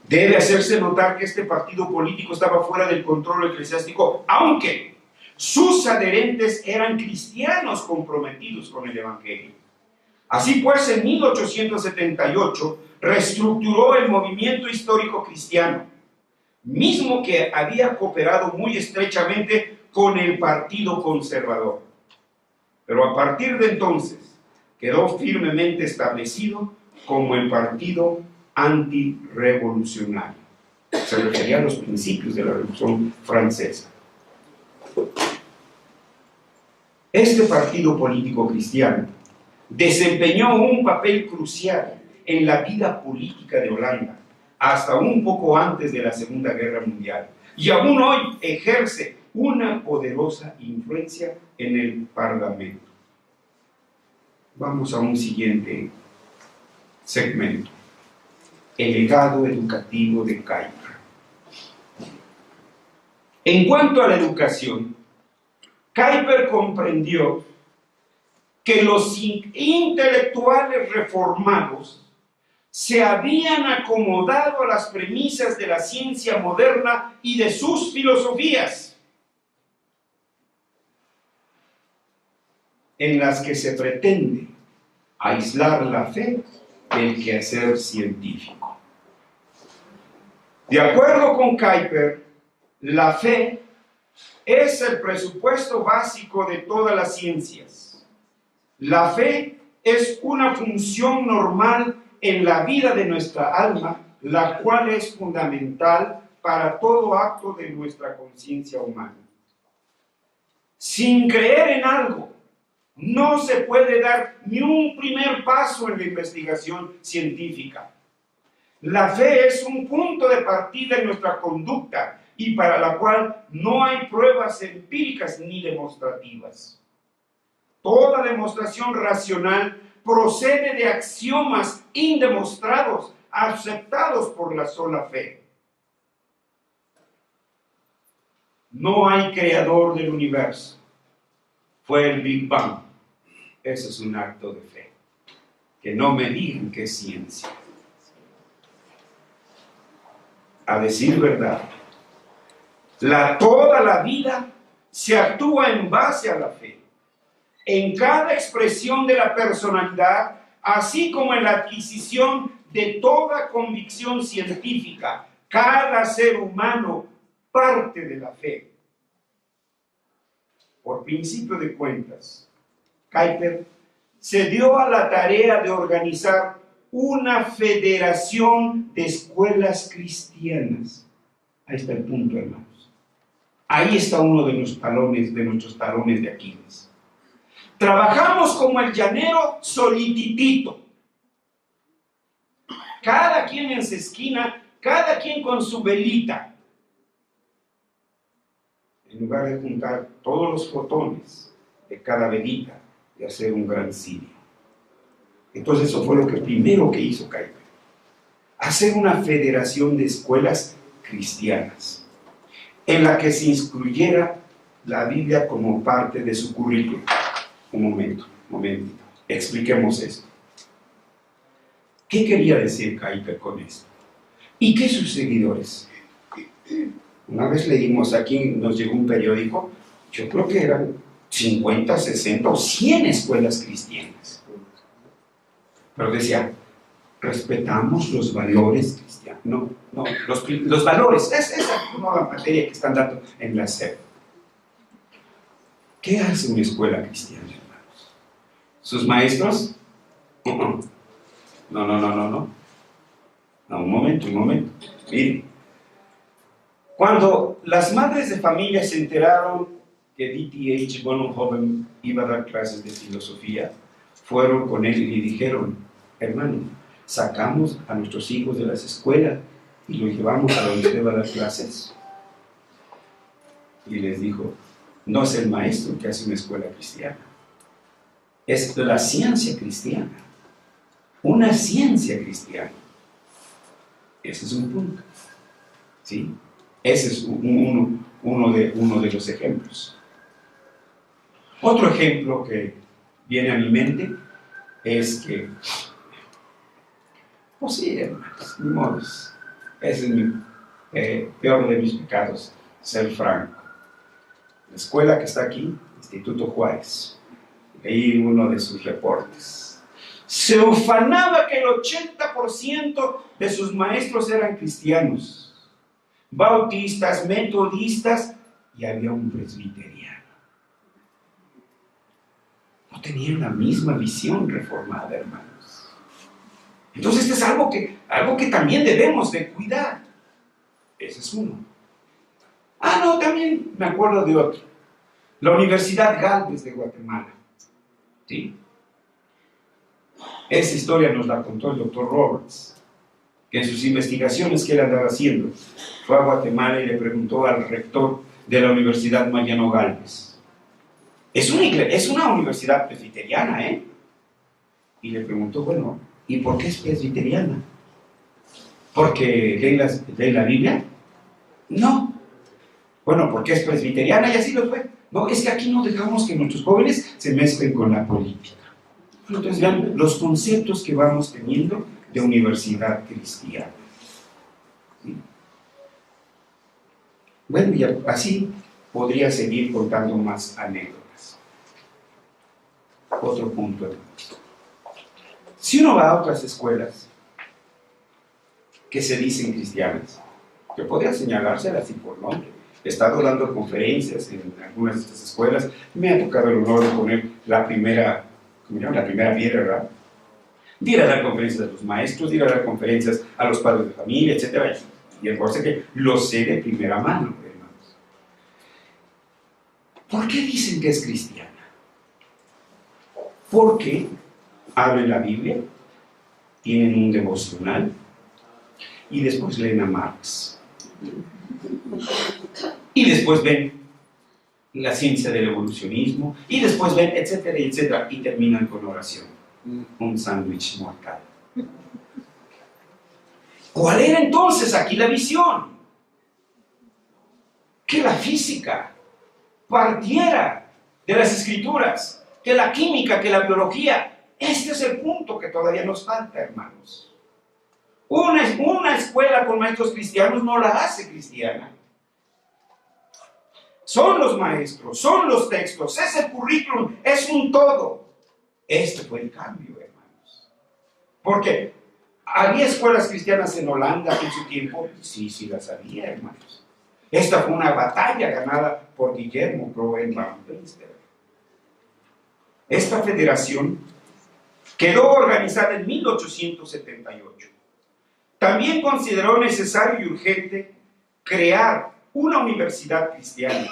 debe hacerse notar que este partido político estaba fuera del control eclesiástico, aunque sus adherentes eran cristianos comprometidos con el Evangelio. Así pues, en 1878 reestructuró el movimiento histórico cristiano, mismo que había cooperado muy estrechamente con el Partido Conservador. Pero a partir de entonces quedó firmemente establecido como el partido antirrevolucionario. Se refería a los principios de la Revolución Francesa. Este partido político cristiano desempeñó un papel crucial en la vida política de Holanda hasta un poco antes de la Segunda Guerra Mundial y aún hoy ejerce una poderosa influencia en el Parlamento. Vamos a un siguiente segmento. El legado educativo de Kuyper. En cuanto a la educación, Kuyper comprendió que los intelectuales reformados se habían acomodado a las premisas de la ciencia moderna y de sus filosofías, en las que se pretende aislar la fe del quehacer científico. De acuerdo con Kuyper, la fe es el presupuesto básico de todas las ciencias. La fe es una función normal en la vida de nuestra alma, la cual es fundamental para todo acto de nuestra conciencia humana. Sin creer en algo, no se puede dar ni un primer paso en la investigación científica. La fe es un punto de partida en nuestra conducta y para la cual no hay pruebas empíricas ni demostrativas. Toda demostración racional procede de axiomas indemostrados, aceptados por la sola fe. No hay creador del universo. Fue el Big Bang. Eso es un acto de fe. Que no me digan que es ciencia. A decir verdad, toda la vida se actúa en base a la fe. En cada expresión de la personalidad, así como en la adquisición de toda convicción científica, cada ser humano parte de la fe. Por principio de cuentas, Kuyper se dio a la tarea de organizar una federación de escuelas cristianas. Ahí está el punto, hermanos. Ahí está uno de nuestros talones de Aquiles. Trabajamos como el llanero solititito. Cada quien en su esquina, cada quien con su velita. En lugar de juntar todos los fotones de cada velita y hacer un gran cirio. Entonces eso fue lo primero que hizo Kuyper. Hacer una federación de escuelas cristianas en la que se incluyera la Biblia como parte de su currículum. Un momentito. Expliquemos esto. ¿Qué quería decir Kuyper con esto? ¿Y qué sus seguidores? Una vez leímos aquí, nos llegó un periódico, yo creo que eran 50, 60 o 100 escuelas cristianas. Pero decía, respetamos los valores cristianos. No, los valores, es esa nueva materia que están dando en la SEP. ¿Qué hace una escuela cristiana, hermanos? ¿Sus maestros? No. Un momento. Miren. Cuando las madres de familia se enteraron que D.T.H. Bonhoeffer iba a dar clases de filosofía, fueron con él y le dijeron, hermano, sacamos a nuestros hijos de las escuelas y los llevamos a donde usted va a dar clases. Y les dijo, no es el maestro que hace una escuela cristiana, es la ciencia cristiana, una ciencia cristiana. Ese es un punto, ¿sí? Ese es uno de los ejemplos. Otro ejemplo que viene a mi mente es que, pues sí, hermanos, ni modos, ese es mi peor de mis pecados, ser franco. La escuela que está aquí, Instituto Juárez, leí uno de sus reportes. Se ufanaba que el 80% de sus maestros eran cristianos, bautistas, metodistas, y había un presbiteriano. No tenían la misma visión reformada, hermanos. Entonces este es algo que también debemos de cuidar. Ese es uno. También me acuerdo de otro. La Universidad Galvez de Guatemala. ¿Sí? Esa historia nos la contó el doctor Roberts, que en sus investigaciones que él andaba haciendo, fue a Guatemala y le preguntó al rector de la Universidad Mariano Galvez. Es una universidad presbiteriana, ¿eh? Y le preguntó, bueno, ¿y por qué es presbiteriana? ¿Porque lee la Biblia? No. Bueno, porque es presbiteriana y así lo fue. No, es que aquí no dejamos que nuestros jóvenes se mezclen con la política. Entonces vean los conceptos que vamos teniendo de universidad cristiana. ¿Sí? Bueno, y así podría seguir contando más anécdotas. Otro punto, hermanos. Si uno va a otras escuelas que se dicen cristianas, que podría señalárselas así por nombre. He estado dando conferencias en algunas de estas escuelas. Me ha tocado el honor de poner la primera piedra, ¿verdad? De ir a dar conferencias a los maestros, de ir a dar conferencias a los padres de familia, etc. Y el cosa que lo sé de primera mano, hermanos. ¿Por qué dicen que es cristiana? Porque abren la Biblia, tienen un devocional y después leen a Marx. Y después ven la ciencia del evolucionismo, y después ven, etcétera, etcétera, y terminan con oración. Un sándwich mortal. ¿Cuál era entonces aquí la visión? Que la física partiera de las escrituras, que la química, que la biología. Este es el punto que todavía nos falta, hermanos. Una escuela con maestros cristianos no la hace cristiana. Son los maestros, son los textos, es el currículum, es un todo. Este fue el cambio, hermanos. Porque había escuelas cristianas en Holanda en su tiempo. Sí las había, hermanos. Esta fue una batalla ganada por Guillermo Groen van Münster. Esta federación quedó organizada en 1878. También consideró necesario y urgente crear una universidad cristiana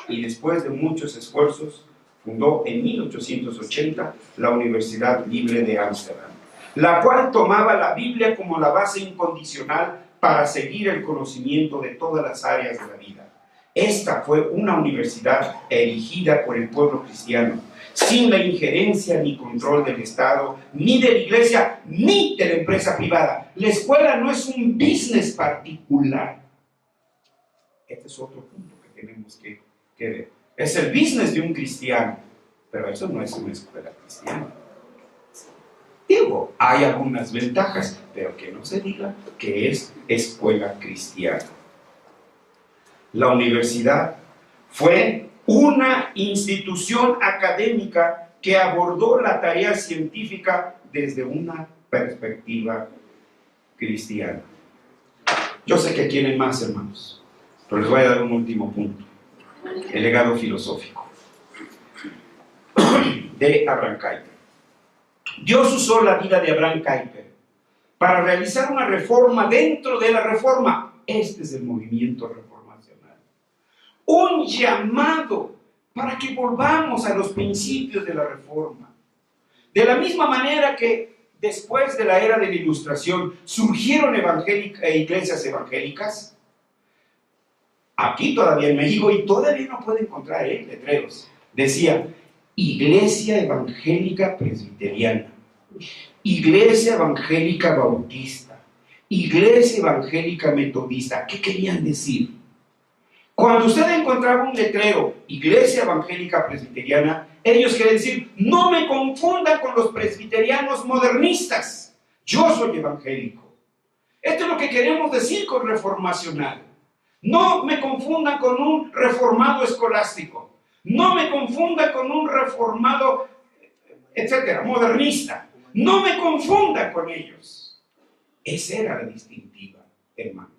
y después de muchos esfuerzos fundó en 1880 la Universidad Libre de Ámsterdam, la cual tomaba la Biblia como la base incondicional para seguir el conocimiento de todas las áreas de la vida. Esta fue una universidad erigida por el pueblo cristiano, sin la injerencia ni control del Estado, ni de la iglesia, ni de la empresa privada. La escuela no es un business particular. Este es otro punto que tenemos que ver. Es el business de un cristiano, pero eso no es una escuela cristiana. Digo, hay algunas ventajas, pero que no se diga que es escuela cristiana. La universidad fue una institución académica que abordó la tarea científica desde una perspectiva cristiana. Yo sé que quieren más, hermanos, pero les voy a dar un último punto: el legado filosófico de Abraham Kuyper. Dios usó la vida de Abraham Kuyper para realizar una reforma dentro de la reforma. Este es el movimiento reformacional. Un llamado para que volvamos a los principios de la reforma. De la misma manera que después de la era de la Ilustración surgieron iglesias evangélicas, aquí todavía en México, y todavía no puede encontrar letreros, decía Iglesia Evangélica Presbiteriana, Iglesia Evangélica Bautista, Iglesia Evangélica Metodista. ¿Qué querían decir? Cuando usted encontraba un letrero Iglesia Evangélica Presbiteriana, ellos querían decir: no me confundan con los presbiterianos modernistas, yo soy evangélico. Esto es lo que queremos decir con reformacional. No me confundan con un reformado escolástico, no me confundan con un reformado, etcétera, modernista. No me confundan con ellos. Esa era la distintiva, hermanos.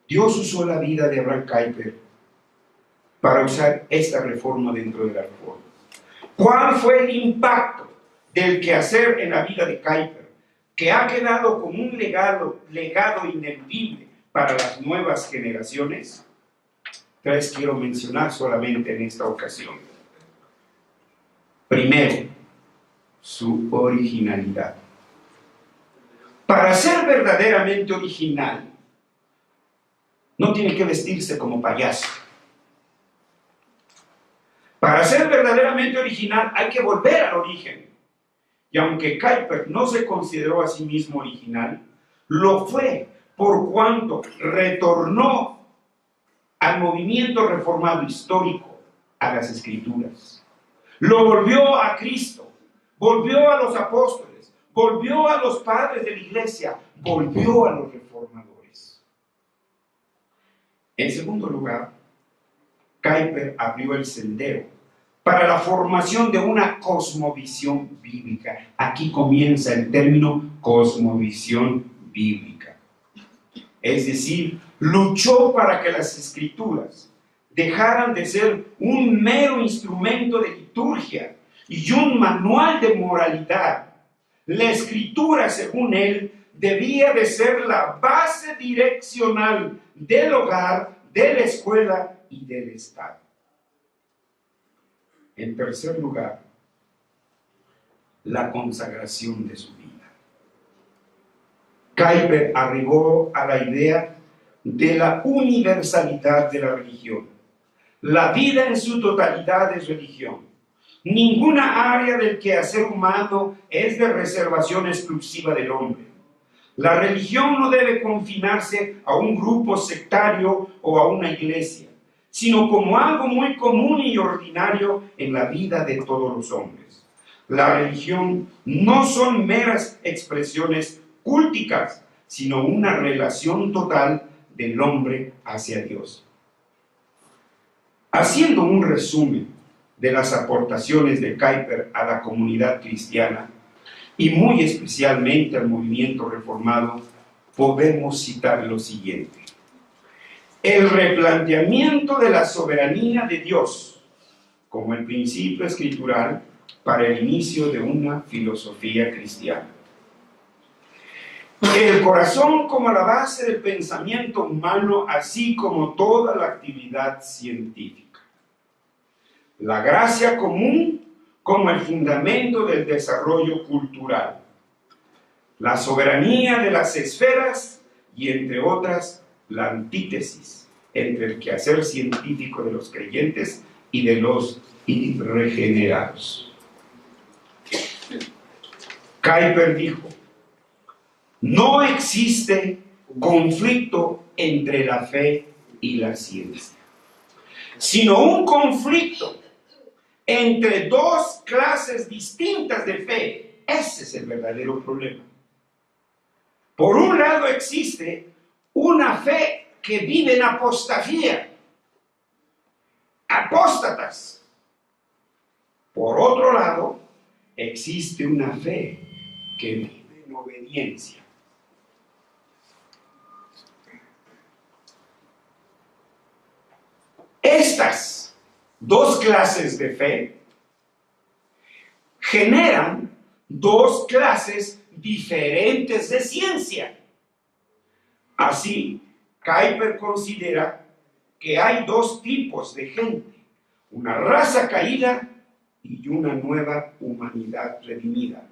Dios usó la vida de Abraham Kuyper para usar esta reforma dentro de la reforma. ¿Cuál fue el impacto del quehacer en la vida de Kuyper, que ha quedado como un legado ineludible para las nuevas generaciones? Tres quiero mencionar solamente en esta ocasión. Primero, su originalidad. Para ser verdaderamente original, no tiene que vestirse como payaso. Para ser verdaderamente original hay que volver al origen. Y aunque Kuyper no se consideró a sí mismo original, lo fue por cuanto retornó al movimiento reformado histórico, a las Escrituras. Lo volvió a Cristo, volvió a los apóstoles, volvió a los padres de la iglesia, volvió a los reformadores. En segundo lugar, Kuyper abrió el sendero para la formación de una cosmovisión bíblica. Aquí comienza el término cosmovisión bíblica. Es decir, luchó para que las Escrituras dejaran de ser un mero instrumento de liturgia y un manual de moralidad. La Escritura, según él, debía de ser la base direccional del hogar, de la escuela y del Estado. En tercer lugar, la consagración de su vida. Kuyper arribó a la idea de la universalidad de la religión. La vida en su totalidad es religión. Ninguna área del quehacer humano es de reservación exclusiva del hombre. La religión no debe confinarse a un grupo sectario o a una iglesia, sino como algo muy común y ordinario en la vida de todos los hombres. La religión no son meras expresiones cúlticas, sino una relación total del hombre hacia Dios. Haciendo un resumen de las aportaciones de Kuyper a la comunidad cristiana, y muy especialmente al movimiento reformado, podemos citar lo siguiente. El replanteamiento de la soberanía de Dios como el principio escritural para el inicio de una filosofía cristiana. El corazón como la base del pensamiento humano, así como toda la actividad científica. La gracia común como el fundamento del desarrollo cultural. La soberanía de las esferas y, entre otras, la antítesis entre el quehacer científico de los creyentes y de los irregenerados. Kuyper dijo: no existe conflicto entre la fe y la ciencia, sino un conflicto entre dos clases distintas de fe. Ese es el verdadero problema. Por un lado existe una fe que vive en apostasía, apóstatas. Por otro lado, existe una fe que vive en obediencia. Estas dos clases de fe generan dos clases diferentes de ciencia. Así, Kuyper considera que hay dos tipos de gente: una raza caída y una nueva humanidad redimida.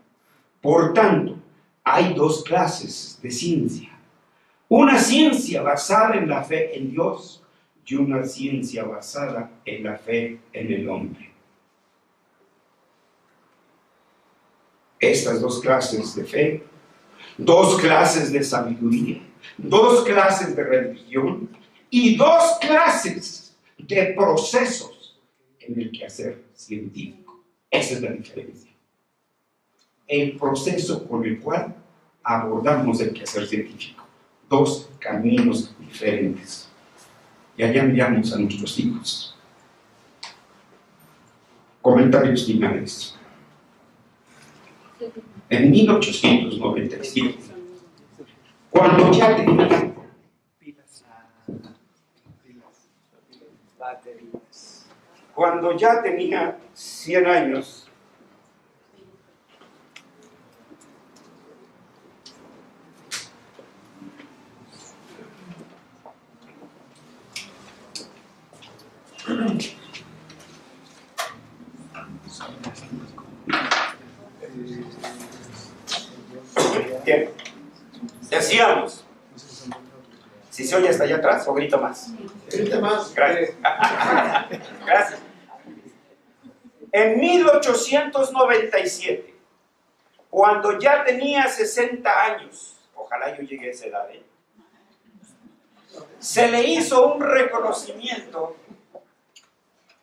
Por tanto, hay dos clases de ciencia: una ciencia basada en la fe en Dios y una ciencia basada en la fe en el hombre. Estas dos clases de fe, dos clases de sabiduría, dos clases de religión y dos clases de procesos en el quehacer científico. Esa es la diferencia. El proceso con el cual abordamos el quehacer científico. Dos caminos diferentes. Y allá enviamos a nuestros hijos. Comentarios finales. En 1897, cuando ya tenía 100 años, bien, decíamos, si se oye hasta allá atrás o grito más. Grita más. Gracias. Gracias. En 1897, cuando ya tenía 60 años, ojalá yo llegue a esa edad, se le hizo un reconocimiento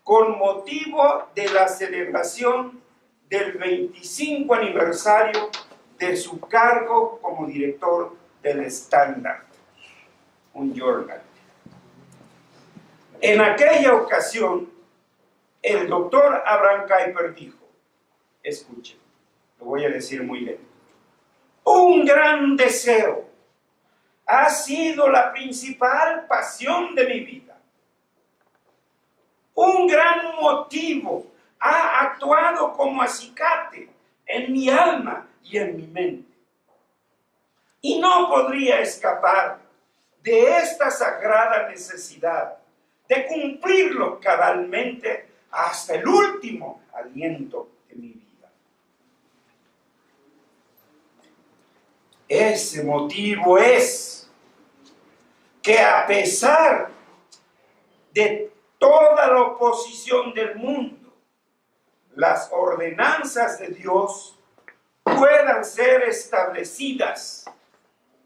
con motivo de la celebración del 25 aniversario de su cargo como director del Standard, un journal. En aquella ocasión, el doctor Abraham Kuyper dijo, escuchen, lo voy a decir muy lento, un gran deseo ha sido la principal pasión de mi vida. Un gran motivo ha actuado como acicate en mi alma y en mi mente. Y no podría escapar de esta sagrada necesidad de cumplirlo cabalmente hasta el último aliento de mi vida. Ese motivo es que a pesar de toda la oposición del mundo, las ordenanzas de Dios puedan ser establecidas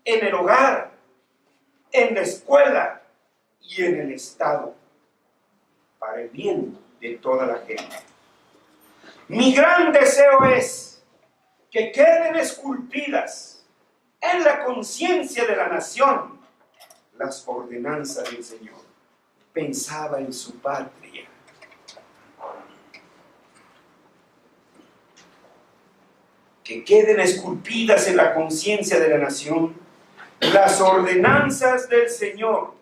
en el hogar, en la escuela y en el Estado, para el bien de toda la gente. Mi gran deseo es que queden esculpidas en la conciencia de la nación las ordenanzas del Señor. Pensaba en su patria. Que queden esculpidas en la conciencia de la nación las ordenanzas del Señor,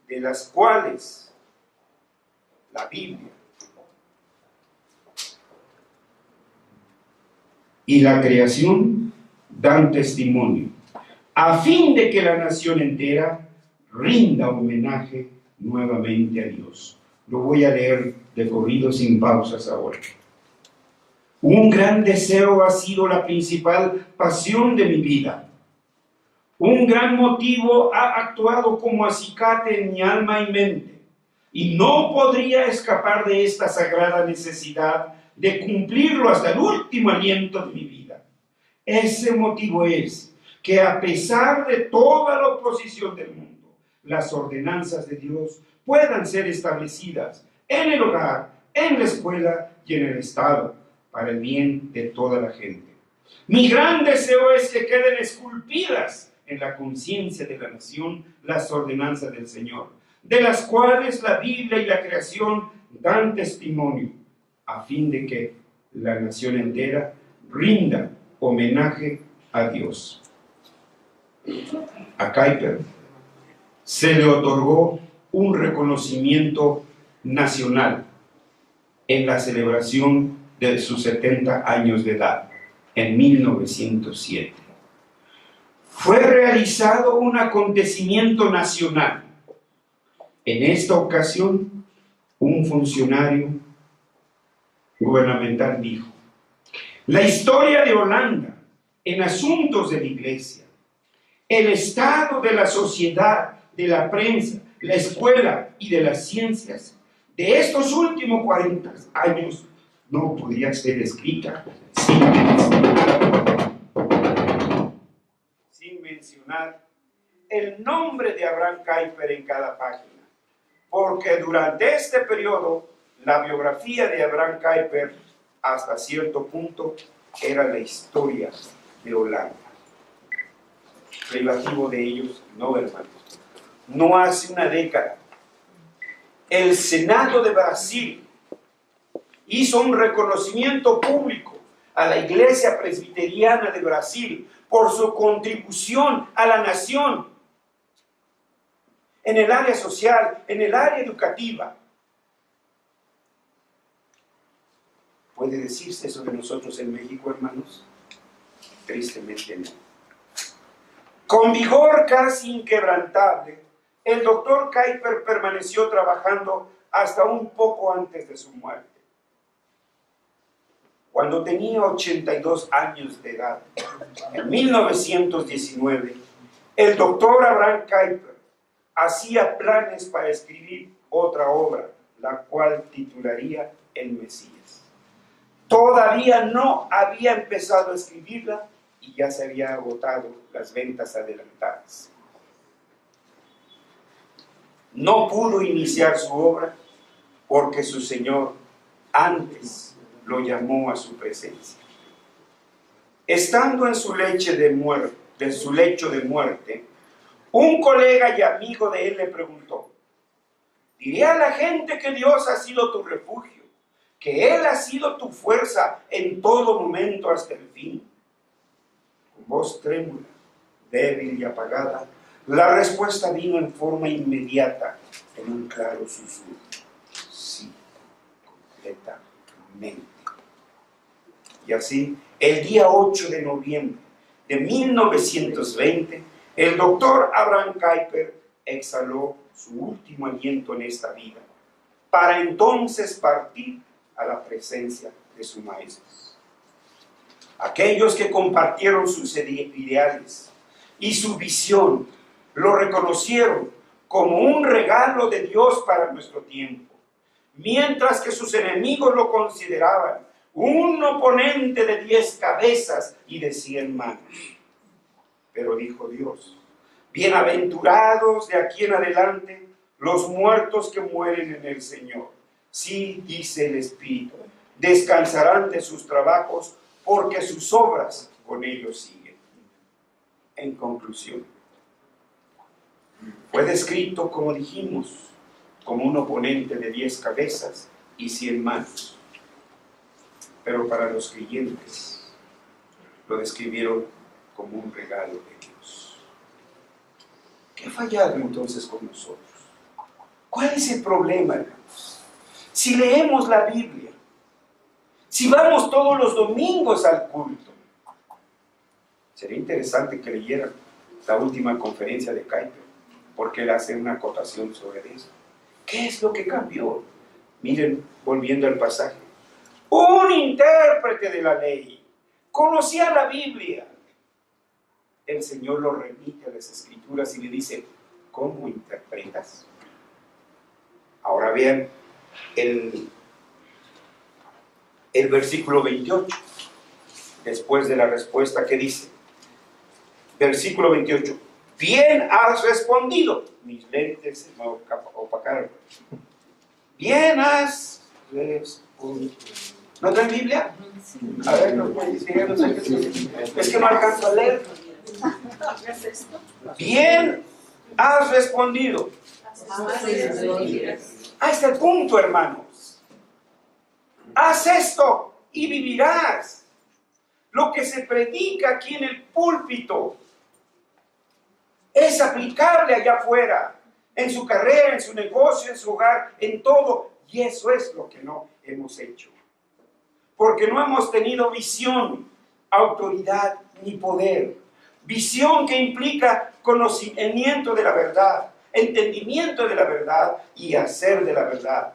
de las cuales la Biblia y la creación dan testimonio, a fin de que la nación entera rinda homenaje nuevamente a Dios. Lo voy a leer de corrido sin pausas ahora. Un gran deseo ha sido la principal pasión de mi vida. Un gran motivo ha actuado como acicate en mi alma y mente, y no podría escapar de esta sagrada necesidad de cumplirlo hasta el último aliento de mi vida. Ese motivo es que a pesar de toda la oposición del mundo, las ordenanzas de Dios puedan ser establecidas en el hogar, en la escuela y en el Estado, para el bien de toda la gente. Mi gran deseo es que queden esculpidas en la conciencia de la nación las ordenanzas del Señor, de las cuales la Biblia y la creación dan testimonio, a fin de que la nación entera rinda homenaje a Dios. A Kuyper se le otorgó un reconocimiento nacional en la celebración de sus 70 años de edad, en 1907. Fue realizado un acontecimiento nacional. En esta ocasión, un funcionario gubernamental dijo: la historia de Holanda en asuntos de la iglesia, el estado de la sociedad, de la prensa, la escuela y de las ciencias de estos últimos 40 años no podría ser escrita sin mencionar el nombre de Abraham Kuyper en cada página, porque durante este periodo la biografía de Abraham Kuyper hasta cierto punto era la historia de Holanda. Privativo de ellos, no, hermanos. No hace una década, el Senado de Brasil hizo un reconocimiento público a la Iglesia Presbiteriana de Brasil por su contribución a la nación en el área social, en el área educativa. ¿Puede decirse eso de nosotros en México, hermanos? Tristemente no. Con vigor casi inquebrantable, el doctor Kuyper permaneció trabajando hasta un poco antes de su muerte. Cuando tenía 82 años de edad, en 1919, el doctor Abraham Kuyper hacía planes para escribir otra obra, la cual titularía El Mesías. Todavía no había empezado a escribirla y ya se había agotado las ventas adelantadas. no pudo iniciar su obra porque su Señor antes lo llamó a su presencia. Estando en su lecho de muerte, un colega y amigo de él le preguntó: diré a la gente que Dios ha sido tu refugio, que Él ha sido tu fuerza en todo momento hasta el fin. Con voz trémula, débil y apagada, la respuesta vino en forma inmediata, en un claro susurro: sí, completamente. Y así, el día 8 de noviembre de 1920, el doctor Abraham Kuyper exhaló su último aliento en esta vida, para entonces partir a la presencia de su maestro. Aquellos que compartieron sus ideales y su visión lo reconocieron como un regalo de Dios para nuestro tiempo, mientras que sus enemigos lo consideraban un oponente de 10 cabezas y de 100 manos. Pero dijo Dios: bienaventurados de aquí en adelante los muertos que mueren en el Señor. Sí, dice el Espíritu, descansarán de sus trabajos, porque sus obras con ellos siguen. En conclusión, fue descrito, como dijimos, como un oponente de 10 cabezas y 100 manos. Pero para los creyentes lo describieron como un regalo de Dios. ¿Qué ha fallado entonces con nosotros? ¿Cuál es el problema, hermanos? Si leemos la Biblia, si vamos todos los domingos al culto, sería interesante que leyeran la última conferencia de Kuyper, porque él hace una acotación sobre eso. ¿Qué es lo que cambió? Miren, volviendo al pasaje. Un intérprete de la ley conocía la Biblia. El Señor lo remite a las Escrituras y le dice: ¿cómo interpretas? Ahora vean el versículo 28, después de la respuesta que dice. Versículo 28. Bien has respondido. Mis lentes se me opacaron. Bien has respondido. ¿No traen Biblia? A ver, no pueden decir, no sé qué. Es que no alcanzo a leer. Bien has respondido. Ahí está el punto, hermanos. Haz esto y vivirás. Lo que se predica aquí en el púlpito es aplicable allá afuera, en su carrera, en su negocio, en su hogar, en todo. Y eso es lo que no hemos hecho. Porque no hemos tenido visión, autoridad ni poder. Visión que implica conocimiento de la verdad, entendimiento de la verdad y hacer de la verdad.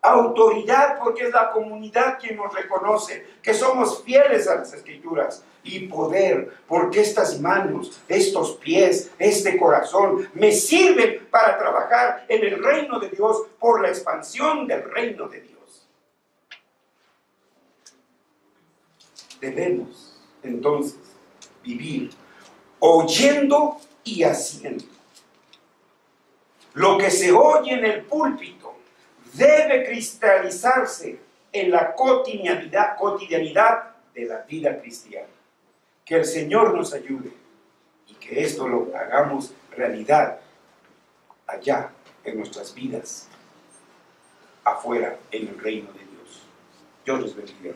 Autoridad porque es la comunidad quien nos reconoce que somos fieles a las Escrituras. Y poder porque estas manos, estos pies, este corazón me sirven para trabajar en el reino de Dios por la expansión del reino de Dios. Debemos entonces vivir oyendo y haciendo. Lo que se oye en el púlpito debe cristalizarse en la cotidianidad de la vida cristiana. Que el Señor nos ayude y que esto lo hagamos realidad allá en nuestras vidas, afuera en el reino de Dios. Dios les bendiga.